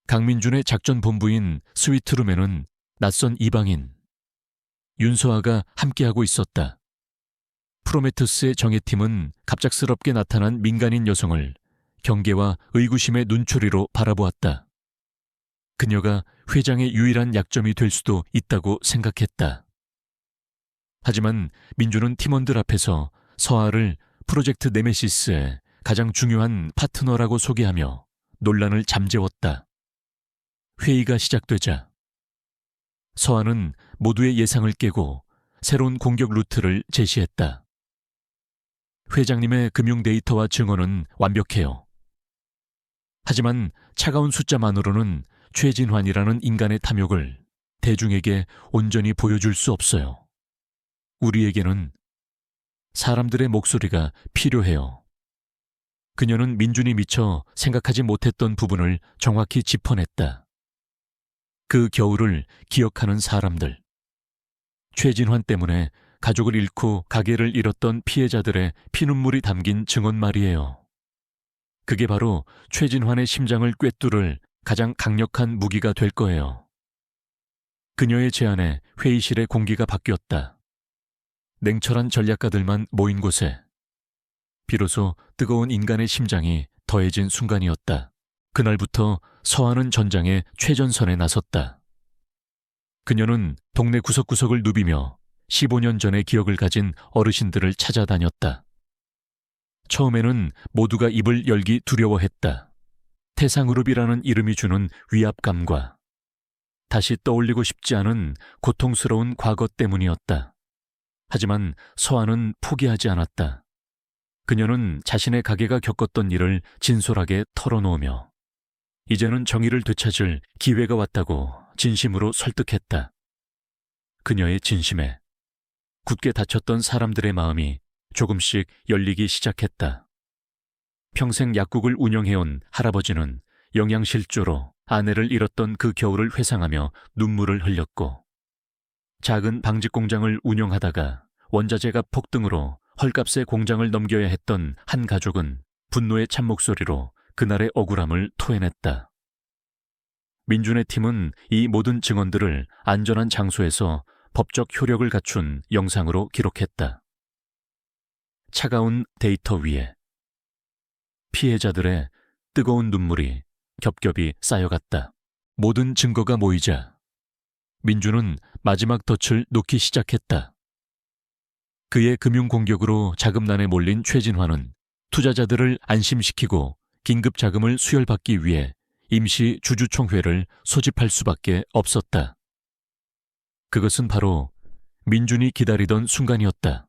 강민준의 작전 본부인 스위트룸에는 낯선 이방인 윤서아가 함께하고 있었다. 프로메테우스의 정예팀은 갑작스럽게 나타난 민간인 여성을 경계와 의구심의 눈초리로 바라보았다. 그녀가 회장의 유일한 약점이 될 수도 있다고 생각했다. 하지만 민주는 팀원들 앞에서 서아를 프로젝트 네메시스의 가장 중요한 파트너라고 소개하며 논란을 잠재웠다. 회의가 시작되자 서한은 모두의 예상을 깨고 새로운 공격 루트를 제시했다. 회장님의 금융 데이터와 증언은 완벽해요. 하지만 차가운 숫자만으로는 최진환이라는 인간의 탐욕을 대중에게 온전히 보여줄 수 없어요. 우리에게는 사람들의 목소리가 필요해요. 그녀는 민준이 미처 생각하지 못했던 부분을 정확히 짚어냈다. 그 겨울을 기억하는 사람들. 최진환 때문에 가족을 잃고 가게를 잃었던 피해자들의 피눈물이 담긴 증언 말이에요. 그게 바로 최진환의 심장을 꿰뚫을 가장 강력한 무기가 될 거예요. 그녀의 제안에 회의실의 공기가 바뀌었다. 냉철한 전략가들만 모인 곳에 비로소 뜨거운 인간의 심장이 더해진 순간이었다. 그날부터 서한은 전장의 최전선에 나섰다. 그녀는 동네 구석구석을 누비며 15년 전의 기억을 가진 어르신들을 찾아다녔다. 처음에는 모두가 입을 열기 두려워했다. 태상그룹이라는 이름이 주는 위압감과 다시 떠올리고 싶지 않은 고통스러운 과거 때문이었다. 하지만 서한은 포기하지 않았다. 그녀는 자신의 가게가 겪었던 일을 진솔하게 털어놓으며 이제는 정의를 되찾을 기회가 왔다고 진심으로 설득했다. 그녀의 진심에 굳게 닫혔던 사람들의 마음이 조금씩 열리기 시작했다. 평생 약국을 운영해온 할아버지는 영양실조로 아내를 잃었던 그 겨울을 회상하며 눈물을 흘렸고, 작은 방직 공장을 운영하다가 원자재가 폭등으로 헐값에 공장을 넘겨야 했던 한 가족은 분노의 참목소리로 그날의 억울함을 토해냈다. 민준의 팀은 이 모든 증언들을 안전한 장소에서 법적 효력을 갖춘 영상으로 기록했다. 차가운 데이터 위에 피해자들의 뜨거운 눈물이 겹겹이 쌓여갔다. 모든 증거가 모이자 민준은 마지막 덫을 놓기 시작했다. 그의 금융공격으로 자금난에 몰린 최진환은 투자자들을 안심시키고 긴급 자금을 수혈받기 위해 임시 주주총회를 소집할 수밖에 없었다. 그것은 바로 민준이 기다리던 순간이었다.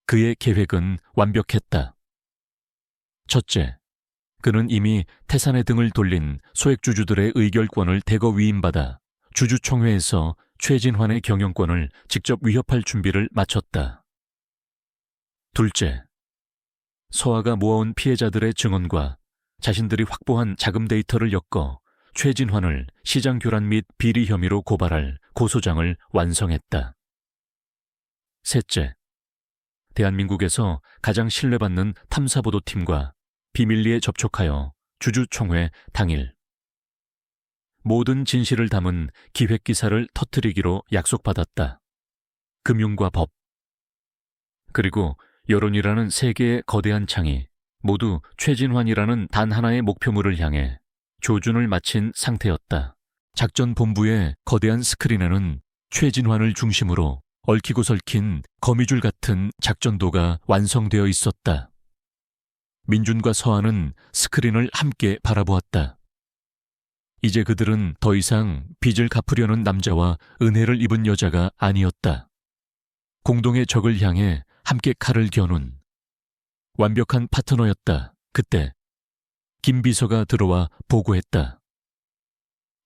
그의 계획은 완벽했다. 첫째, 그는 이미 태산의 등을 돌린 소액주주들의 의결권을 대거 위임받아 주주총회에서 최진환의 경영권을 직접 위협할 준비를 마쳤다. 둘째, 서아가 모아온 피해자들의 증언과 자신들이 확보한 자금 데이터를 엮어 최진환을 시장 교란 및 비리 혐의로 고발할 고소장을 완성했다. 셋째, 대한민국에서 가장 신뢰받는 탐사보도팀과 비밀리에 접촉하여 주주총회 당일 모든 진실을 담은 기획기사를 터뜨리기로 약속받았다. 금융과 법, 그리고 여론이라는 세 개의 거대한 창이 모두 최진환이라는 단 하나의 목표물을 향해 조준을 마친 상태였다. 작전본부의 거대한 스크린에는 최진환을 중심으로 얽히고 설킨 거미줄 같은 작전도가 완성되어 있었다. 민준과 서한은 스크린을 함께 바라보았다. 이제 그들은 더 이상 빚을 갚으려는 남자와 은혜를 입은 여자가 아니었다. 공동의 적을 향해 함께 칼을 겨눈 완벽한 파트너였다. 그때 김 비서가 들어와 보고했다.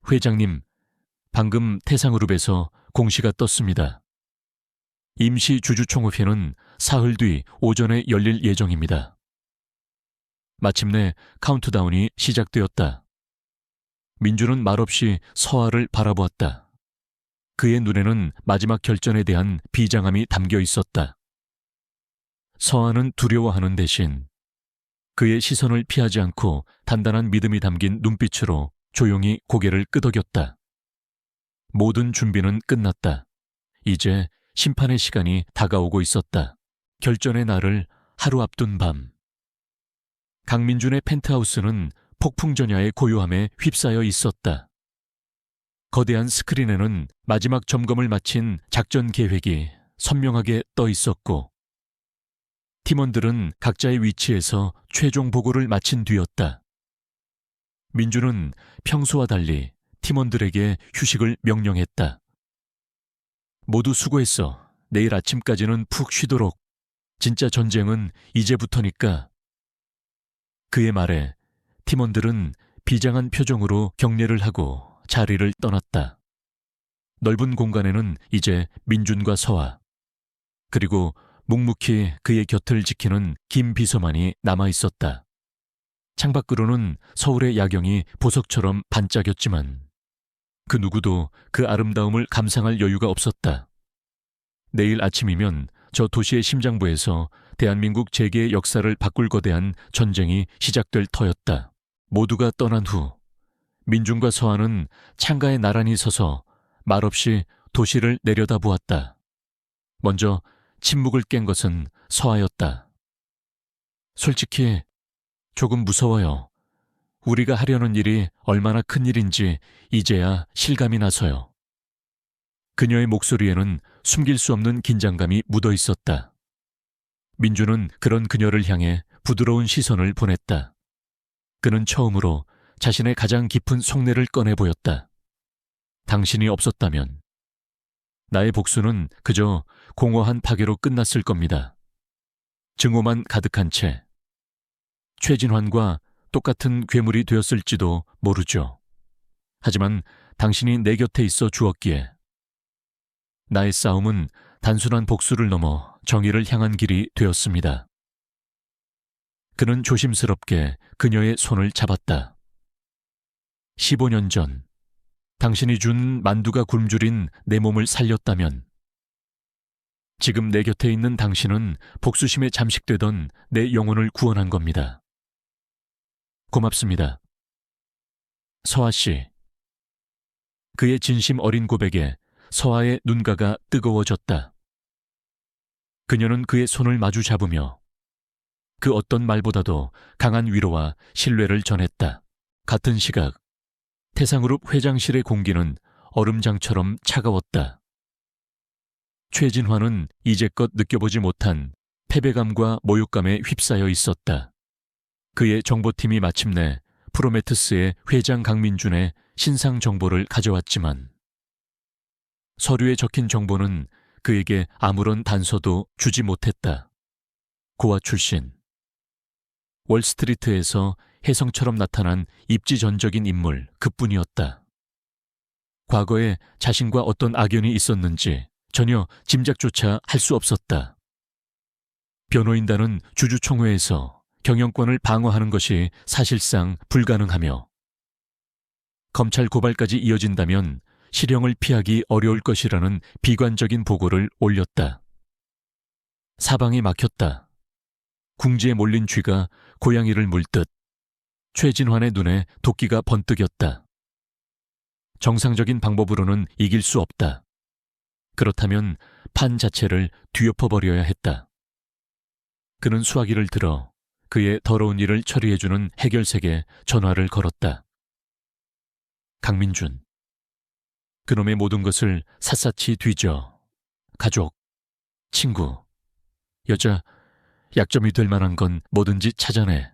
회장님, 방금 태상그룹에서 공시가 떴습니다. 임시 주주총회는 사흘 뒤 오전에 열릴 예정입니다. 마침내 카운트다운이 시작되었다. 민준은 말없이 서아를 바라보았다. 그의 눈에는 마지막 결전에 대한 비장함이 담겨 있었다. 서아는 두려워하는 대신 그의 시선을 피하지 않고 단단한 믿음이 담긴 눈빛으로 조용히 고개를 끄덕였다. 모든 준비는 끝났다. 이제 심판의 시간이 다가오고 있었다. 결전의 날을 하루 앞둔 밤. 강민준의 펜트하우스는 폭풍전야의 고요함에 휩싸여 있었다. 거대한 스크린에는 마지막 점검을 마친 작전 계획이 선명하게 떠 있었고, 팀원들은 각자의 위치에서 최종 보고를 마친 뒤였다. 민주는 평소와 달리 팀원들에게 휴식을 명령했다. 모두 수고했어. 내일 아침까지는 푹 쉬도록. 진짜 전쟁은 이제부터니까. 그의 말에 팀원들은 비장한 표정으로 경례를 하고 자리를 떠났다. 넓은 공간에는 이제 민준과 서아, 그리고 묵묵히 그의 곁을 지키는 김 비서만이 남아있었다. 창밖으로는 서울의 야경이 보석처럼 반짝였지만 그 누구도 그 아름다움을 감상할 여유가 없었다. 내일 아침이면 저 도시의 심장부에서 대한민국 재계의 역사를 바꿀 거대한 전쟁이 시작될 터였다. 모두가 떠난 후 민준과 서아는 창가에 나란히 서서 말없이 도시를 내려다보았다. 먼저 침묵을 깬 것은 서아였다. 솔직히 조금 무서워요. 우리가 하려는 일이 얼마나 큰 일인지 이제야 실감이 나서요. 그녀의 목소리에는 숨길 수 없는 긴장감이 묻어 있었다. 민주는 그런 그녀를 향해 부드러운 시선을 보냈다. 그는 처음으로 자신의 가장 깊은 속내를 꺼내 보였다. 당신이 없었다면 나의 복수는 그저 공허한 파괴로 끝났을 겁니다. 증오만 가득한 채 최진환과 똑같은 괴물이 되었을지도 모르죠. 하지만 당신이 내 곁에 있어 주었기에 나의 싸움은 단순한 복수를 넘어 정의를 향한 길이 되었습니다. 그는 조심스럽게 그녀의 손을 잡았다. 15년 전 당신이 준 만두가 굶주린 내 몸을 살렸다면 지금 내 곁에 있는 당신은 복수심에 잠식되던 내 영혼을 구원한 겁니다. 고맙습니다. 서아 씨. 그의 진심 어린 고백에 서아의 눈가가 뜨거워졌다. 그녀는 그의 손을 마주 잡으며 그 어떤 말보다도 강한 위로와 신뢰를 전했다. 같은 시각 태상그룹 회장실의 공기는 얼음장처럼 차가웠다. 최진환은 이제껏 느껴보지 못한 패배감과 모욕감에 휩싸여 있었다. 그의 정보팀이 마침내 프로메트스의 회장 강민준의 신상 정보를 가져왔지만 서류에 적힌 정보는 그에게 아무런 단서도 주지 못했다. 고아 출신, 월스트리트에서 혜성처럼 나타난 입지전적인 인물 그뿐이었다. 과거에 자신과 어떤 악연이 있었는지 전혀 짐작조차 할 수 없었다. 변호인단은 주주총회에서 경영권을 방어하는 것이 사실상 불가능하며 검찰 고발까지 이어진다면 실형을 피하기 어려울 것이라는 비관적인 보고를 올렸다. 사방이 막혔다. 궁지에 몰린 쥐가 고양이를 물듯 최진환의 눈에 도끼가 번뜩였다. 정상적인 방법으로는 이길 수 없다. 그렇다면 판 자체를 뒤엎어버려야 했다. 그는 수화기를 들어 그의 더러운 일을 처리해주는 해결색에 전화를 걸었다. 강민준. 그놈의 모든 것을 샅샅이 뒤져 가족, 친구, 여자, 약점이 될 만한 건 뭐든지 찾아내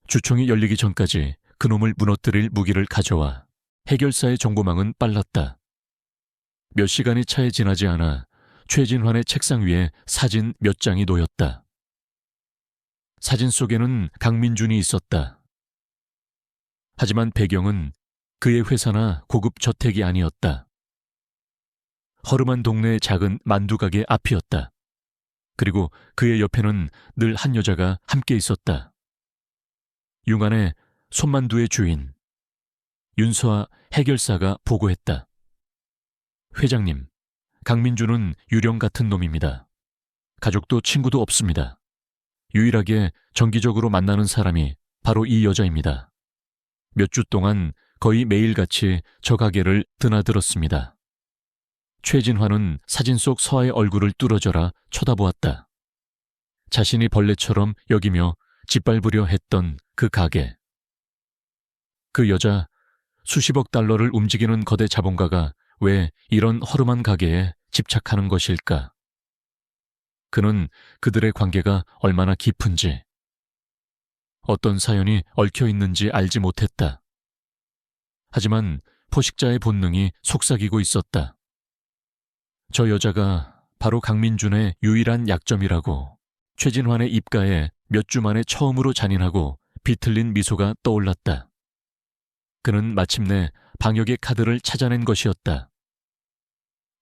주총이 열리기 전까지 그놈을 무너뜨릴 무기를 가져와. 해결사의 정보망은 빨랐다. 몇 시간이 차에 지나지 않아 최진환의 책상 위에 사진 몇 장이 놓였다. 사진 속에는 강민준이 있었다. 하지만 배경은 그의 회사나 고급 저택이 아니었다. 허름한 동네의 작은 만두가게 앞이었다. 그리고 그의 옆에는 늘 한 여자가 함께 있었다. 융안의 손만두의 주인 윤서아 해결사가 보고했다. 회장님, 강민준은 유령 같은 놈입니다. 가족도 친구도 없습니다. 유일하게 정기적으로 만나는 사람이 바로 이 여자입니다. 몇 주 동안 거의 매일같이 저 가게를 드나들었습니다. 최진환은 사진 속 서아의 얼굴을 뚫어져라 쳐다보았다. 자신이 벌레처럼 여기며 짓밟으려 했던 그 가게. 그 여자, 수십억 달러를 움직이는 거대 자본가가 왜 이런 허름한 가게에 집착하는 것일까? 그는 그들의 관계가 얼마나 깊은지, 어떤 사연이 얽혀 있는지 알지 못했다. 하지만 포식자의 본능이 속삭이고 있었다. 저 여자가 바로 강민준의 유일한 약점이라고 최진환의 입가에 몇 주 만에 처음으로 잔인하고 비틀린 미소가 떠올랐다. 그는 마침내 방역의 카드를 찾아낸 것이었다.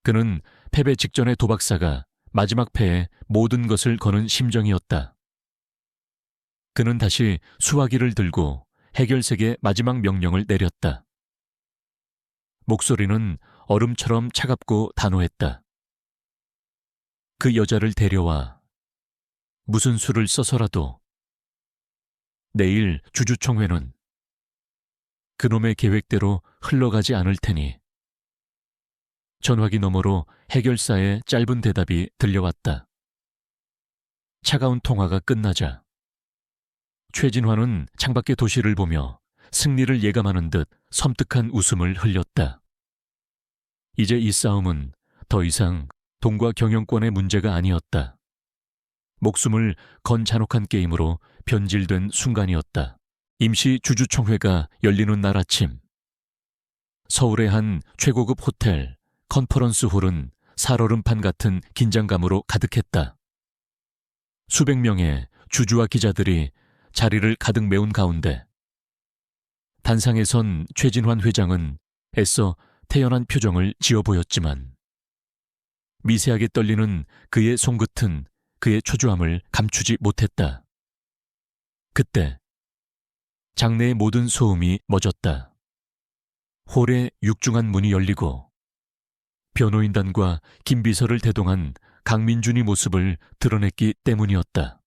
그는 패배 직전의 도박사가 마지막 패에 모든 것을 거는 심정이었다. 그는 다시 수화기를 들고 해결색의 마지막 명령을 내렸다. 목소리는 얼음처럼 차갑고 단호했다. 그 여자를 데려와 무슨 수를 써서라도 내일 주주총회는 그놈의 계획대로 흘러가지 않을 테니. 전화기 너머로 해결사의 짧은 대답이 들려왔다. 차가운 통화가 끝나자 최진환은 창밖의 도시를 보며 승리를 예감하는 듯 섬뜩한 웃음을 흘렸다. 이제 이 싸움은 더 이상 돈과 경영권의 문제가 아니었다. 목숨을 건 잔혹한 게임으로 변질된 순간이었다. 임시 주주총회가 열리는 날 아침, 서울의 한 최고급 호텔 컨퍼런스 홀은 살얼음판 같은 긴장감으로 가득했다. 수백 명의 주주와 기자들이 자리를 가득 메운 가운데 단상에 선 최진환 회장은 애써 태연한 표정을 지어 보였지만 미세하게 떨리는 그의 손끝은 그의 초조함을 감추지 못했다. 그때 장내의 모든 소음이 멎었다. 홀의 육중한 문이 열리고 변호인단과 김비서를 대동한 강민준이 모습을 드러냈기 때문이었다.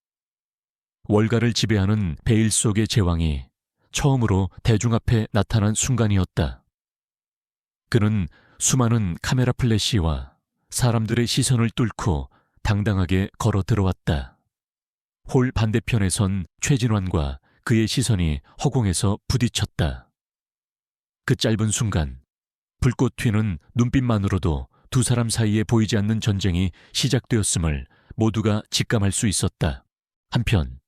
월가를 지배하는 베일 속의 제왕이 처음으로 대중 앞에 나타난 순간이었다. 그는 수많은 카메라 플래시와 사람들의 시선을 뚫고 당당하게 걸어 들어왔다. 홀 반대편에 선 최진환과 그의 시선이 허공에서 부딪혔다. 그 짧은 순간 불꽃 튀는 눈빛만으로도 두 사람 사이에 보이지 않는 전쟁이 시작되었음을 모두가 직감할 수 있었다. 한편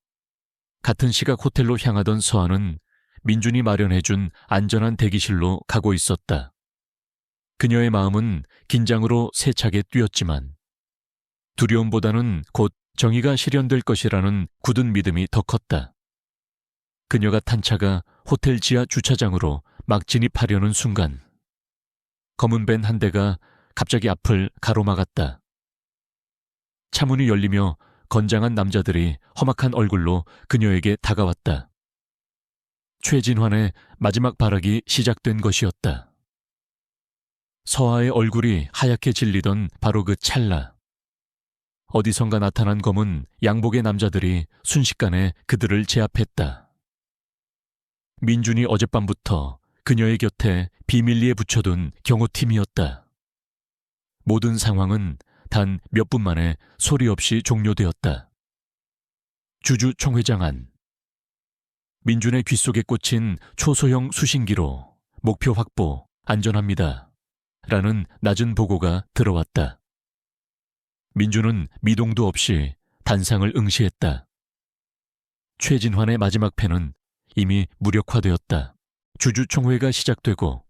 같은 시각 호텔로 향하던 서한은 민준이 마련해준 안전한 대기실로 가고 있었다. 그녀의 마음은 긴장으로 세차게 뛰었지만 두려움보다는 곧 정의가 실현될 것이라는 굳은 믿음이 더 컸다. 그녀가 탄 차가 호텔 지하 주차장으로 막 진입하려는 순간 검은 밴 한 대가 갑자기 앞을 가로막았다. 차문이 열리며 건장한 남자들이 험악한 얼굴로 그녀에게 다가왔다. 최진환의 마지막 발악이 시작된 것이었다. 서아의 얼굴이 하얗게 질리던 바로 그 찰나, 어디선가 나타난 검은 양복의 남자들이 순식간에 그들을 제압했다. 민준이 어젯밤부터 그녀의 곁에 비밀리에 붙여둔 경호팀이었다. 모든 상황은 단 몇 분 만에 소리 없이 종료되었다. 주주총회장 안. 민준의 귓속에 꽂힌 초소형 수신기로 목표 확보, 안전합니다. 라는 낮은 보고가 들어왔다. 민준은 미동도 없이 단상을 응시했다. 최진환의 마지막 패는 이미 무력화되었다. 주주총회가 시작되고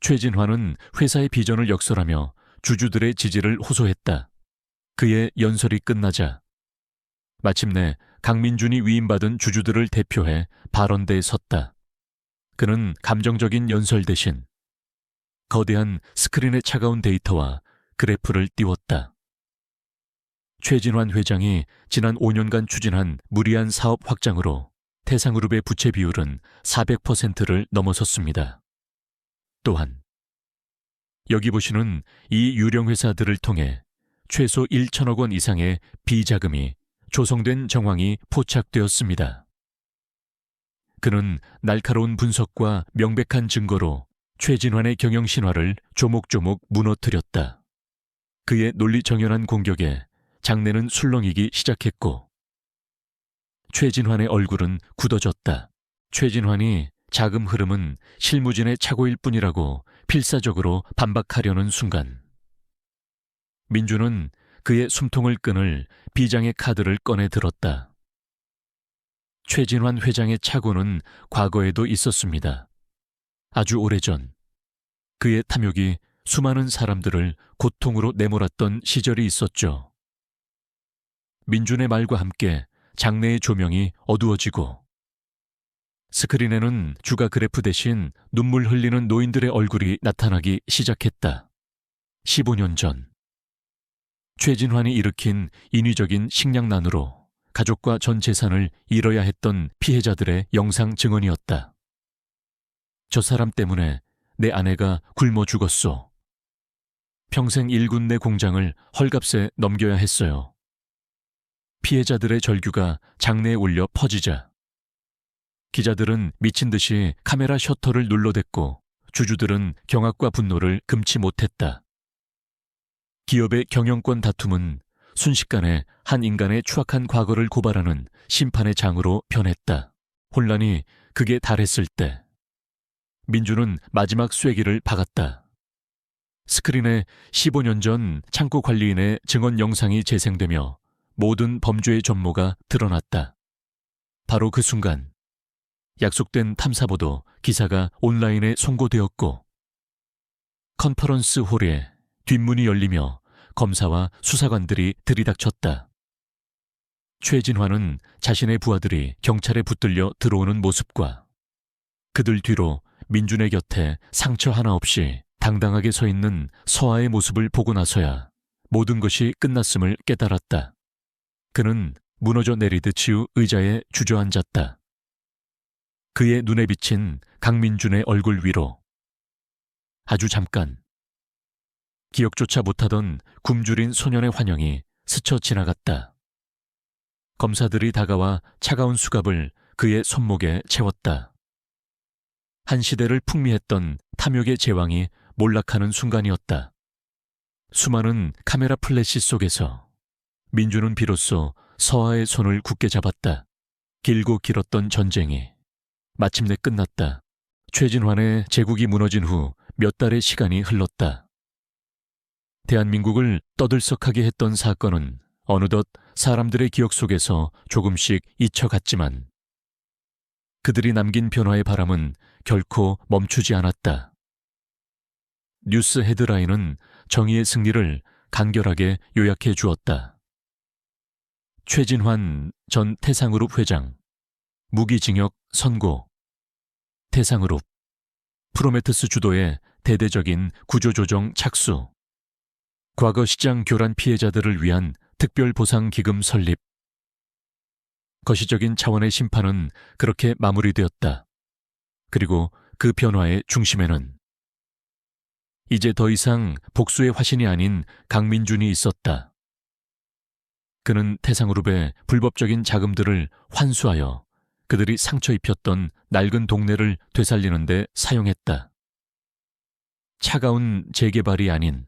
최진환은 회사의 비전을 역설하며 주주들의 지지를 호소했다. 그의 연설이 끝나자 마침내 강민준이 위임받은 주주들을 대표해 발언대에 섰다. 그는 감정적인 연설 대신 거대한 스크린의 차가운 데이터와 그래프를 띄웠다. 최진환 회장이 지난 5년간 추진한 무리한 사업 확장으로 태상그룹의 부채 비율은 400%를 넘어섰습니다. 또한 여기 보시는 이 유령 회사들을 통해 최소 1천억 원 이상의 비자금이 조성된 정황이 포착되었습니다. 그는 날카로운 분석과 명백한 증거로 최진환의 경영 신화를 조목조목 무너뜨렸다. 그의 논리 정연한 공격에 장내는 술렁이기 시작했고 최진환의 얼굴은 굳어졌다. 최진환이 자금 흐름은 실무진의 착오일 뿐이라고 필사적으로 반박하려는 순간 민준은 그의 숨통을 끊을 비장의 카드를 꺼내 들었다. 최진환 회장의 착오는 과거에도 있었습니다. 아주 오래전 그의 탐욕이 수많은 사람들을 고통으로 내몰았던 시절이 있었죠. 민준의 말과 함께 장내의 조명이 어두워지고 스크린에는 주가 그래프 대신 눈물 흘리는 노인들의 얼굴이 나타나기 시작했다. 15년 전 최진환이 일으킨 인위적인 식량난으로 가족과 전 재산을 잃어야 했던 피해자들의 영상 증언이었다. 저 사람 때문에 내 아내가 굶어 죽었소. 평생 일군 내 공장을 헐값에 넘겨야 했어요. 피해자들의 절규가 장내에 울려 퍼지자 기자들은 미친 듯이 카메라 셔터를 눌러댔고 주주들은 경악과 분노를 금치 못했다. 기업의 경영권 다툼은 순식간에 한 인간의 추악한 과거를 고발하는 심판의 장으로 변했다. 혼란이 극에 달했을 때 민주는 마지막 쐐기를 박았다. 스크린에 15년 전 창고 관리인의 증언 영상이 재생되며 모든 범죄의 전모가 드러났다. 바로 그 순간 약속된 탐사보도 기사가 온라인에 송고되었고 컨퍼런스 홀에 뒷문이 열리며 검사와 수사관들이 들이닥쳤다. 최진환은 자신의 부하들이 경찰에 붙들려 들어오는 모습과 그들 뒤로 민준의 곁에 상처 하나 없이 당당하게 서 있는 서아의 모습을 보고 나서야 모든 것이 끝났음을 깨달았다. 그는 무너져 내리듯 의자에 주저앉았다. 그의 눈에 비친 강민준의 얼굴 위로 아주 잠깐 기억조차 못하던 굶주린 소년의 환영이 스쳐 지나갔다. 검사들이 다가와 차가운 수갑을 그의 손목에 채웠다. 한 시대를 풍미했던 탐욕의 제왕이 몰락하는 순간이었다. 수많은 카메라 플래시 속에서 민주는 비로소 서아의 손을 굳게 잡았다. 길고 길었던 전쟁이 마침내 끝났다. 최진환의 제국이 무너진 후 몇 달의 시간이 흘렀다. 대한민국을 떠들썩하게 했던 사건은 어느덧 사람들의 기억 속에서 조금씩 잊혀갔지만 그들이 남긴 변화의 바람은 결코 멈추지 않았다. 뉴스 헤드라인은 정의의 승리를 간결하게 요약해 주었다. 최진환 전 태상그룹 회장, 무기징역 선고. 태상그룹, 프로메테스 주도의 대대적인 구조조정 착수. 과거 시장 교란 피해자들을 위한 특별보상기금 설립. 거시적인 차원의 심판은 그렇게 마무리되었다. 그리고 그 변화의 중심에는 이제 더 이상 복수의 화신이 아닌 강민준이 있었다. 그는 태상그룹의 불법적인 자금들을 환수하여 그들이 상처 입혔던 낡은 동네를 되살리는 데 사용했다. 차가운 재개발이 아닌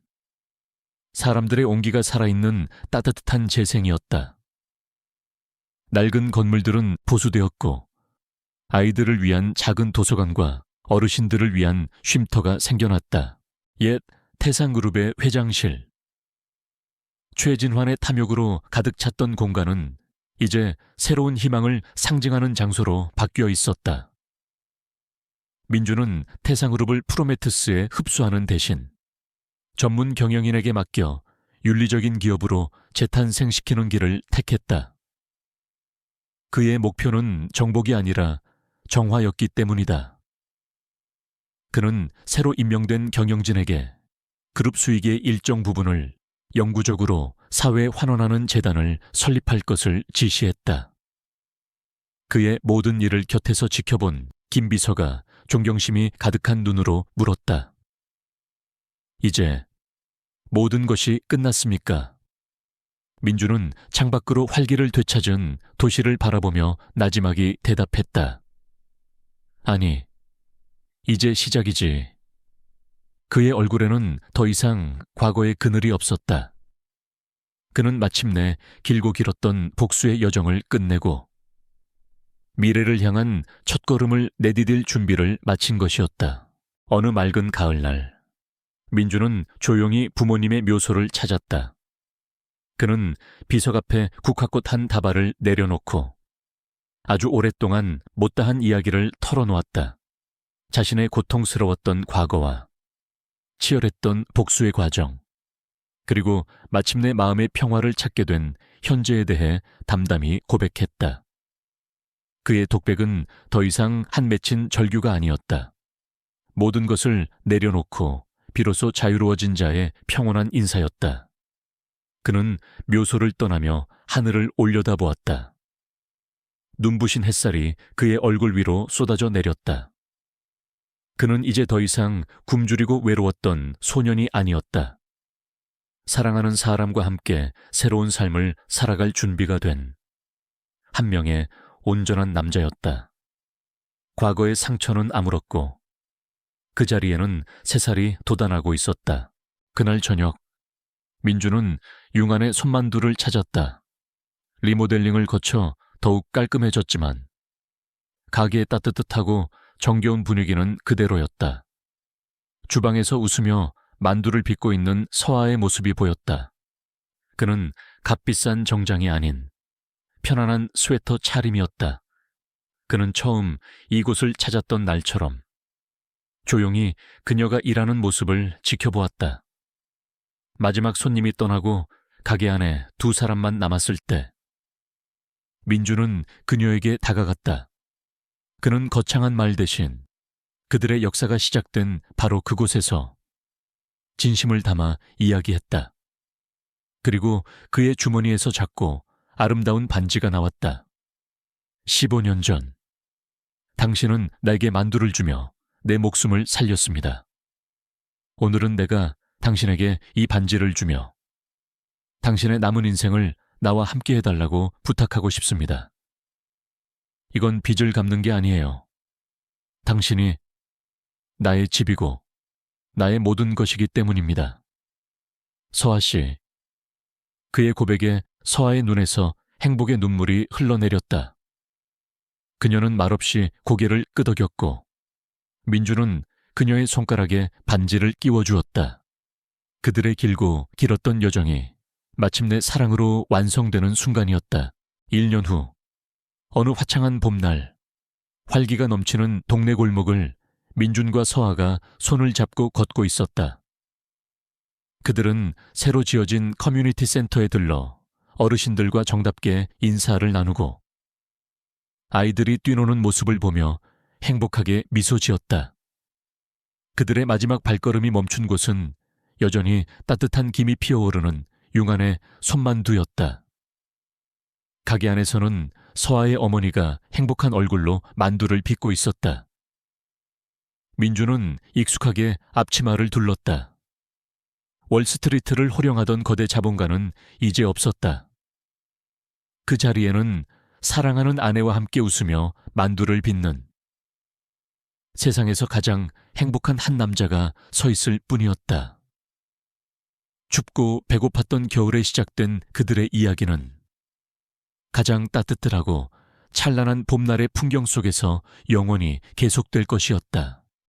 사람들의 온기가 살아있는 따뜻한 재생이었다. 낡은 건물들은 보수되었고 아이들을 위한 작은 도서관과 어르신들을 위한 쉼터가 생겨났다. 옛 태상그룹의 회장실. 최진환의 탐욕으로 가득 찼던 공간은 이제 새로운 희망을 상징하는 장소로 바뀌어 있었다. 민주는 태상그룹을 프로메테스에 흡수하는 대신 전문 경영인에게 맡겨 윤리적인 기업으로 재탄생시키는 길을 택했다. 그의 목표는 정복이 아니라 정화였기 때문이다. 그는 새로 임명된 경영진에게 그룹 수익의 일정 부분을 영구적으로 사회에 환원하는 재단을 설립할 것을 지시했다. 그의 모든 일을 곁에서 지켜본 김 비서가 존경심이 가득한 눈으로 물었다. 이제 모든 것이 끝났습니까? 민주는 창밖으로 활기를 되찾은 도시를 바라보며 나지막이 대답했다. 아니, 이제 시작이지. 그의 얼굴에는 더 이상 과거의 그늘이 없었다. 그는 마침내 길고 길었던 복수의 여정을 끝내고 미래를 향한 첫걸음을 내디딜 준비를 마친 것이었다. 어느 맑은 가을날, 민주는 조용히 부모님의 묘소를 찾았다. 그는 비석 앞에 국화꽃 한 다발을 내려놓고 아주 오랫동안 못다한 이야기를 털어놓았다. 자신의 고통스러웠던 과거와 치열했던 복수의 과정, 그리고 마침내 마음의 평화를 찾게 된 현재에 대해 담담히 고백했다. 그의 독백은 더 이상 한 맺힌 절규가 아니었다. 모든 것을 내려놓고 비로소 자유로워진 자의 평온한 인사였다. 그는 묘소를 떠나며 하늘을 올려다보았다. 눈부신 햇살이 그의 얼굴 위로 쏟아져 내렸다. 그는 이제 더 이상 굶주리고 외로웠던 소년이 아니었다. 사랑하는 사람과 함께 새로운 삶을 살아갈 준비가 된 한 명의 온전한 남자였다. 과거의 상처는 아물었고 그 자리에는 새살이 돋아나고 있었다. 그날 저녁, 민주는 융안의 손만두를 찾았다. 리모델링을 거쳐 더욱 깔끔해졌지만 가게의 따뜻하고 정겨운 분위기는 그대로였다. 주방에서 웃으며 만두를 빚고 있는 서아의 모습이 보였다. 그는 값비싼 정장이 아닌 편안한 스웨터 차림이었다. 그는 처음 이곳을 찾았던 날처럼 조용히 그녀가 일하는 모습을 지켜보았다. 마지막 손님이 떠나고 가게 안에 두 사람만 남았을 때 민주는 그녀에게 다가갔다. 그는 거창한 말 대신 그들의 역사가 시작된 바로 그곳에서 진심을 담아 이야기했다. 그리고 그의 주머니에서 작고 아름다운 반지가 나왔다. 15년 전, 당신은 나에게 만두를 주며 내 목숨을 살렸습니다. 오늘은 내가 당신에게 이 반지를 주며 당신의 남은 인생을 나와 함께 해달라고 부탁하고 싶습니다. 이건 빚을 갚는 게 아니에요. 당신이 나의 집이고 나의 모든 것이기 때문입니다. 서아 씨. 그의 고백에 서아의 눈에서 행복의 눈물이 흘러내렸다. 그녀는 말없이 고개를 끄덕였고 민주는 그녀의 손가락에 반지를 끼워주었다. 그들의 길고 길었던 여정이 마침내 사랑으로 완성되는 순간이었다. 1년 후 어느 화창한 봄날, 활기가 넘치는 동네 골목을 민준과 서아가 손을 잡고 걷고 있었다. 그들은 새로 지어진 커뮤니티 센터에 들러 어르신들과 정답게 인사를 나누고 아이들이 뛰노는 모습을 보며 행복하게 미소 지었다. 그들의 마지막 발걸음이 멈춘 곳은 여전히 따뜻한 김이 피어오르는 융안의 손만두였다. 가게 안에서는 서아의 어머니가 행복한 얼굴로 만두를 빚고 있었다. 민주는 익숙하게 앞치마를 둘렀다. 월스트리트를 호령하던 거대 자본가는 이제 없었다. 그 자리에는 사랑하는 아내와 함께 웃으며 만두를 빚는 세상에서 가장 행복한 한 남자가 서 있을 뿐이었다. 춥고 배고팠던 겨울에 시작된 그들의 이야기는 가장 따뜻하고 찬란한 봄날의 풍경 속에서 영원히 계속될 것이었다.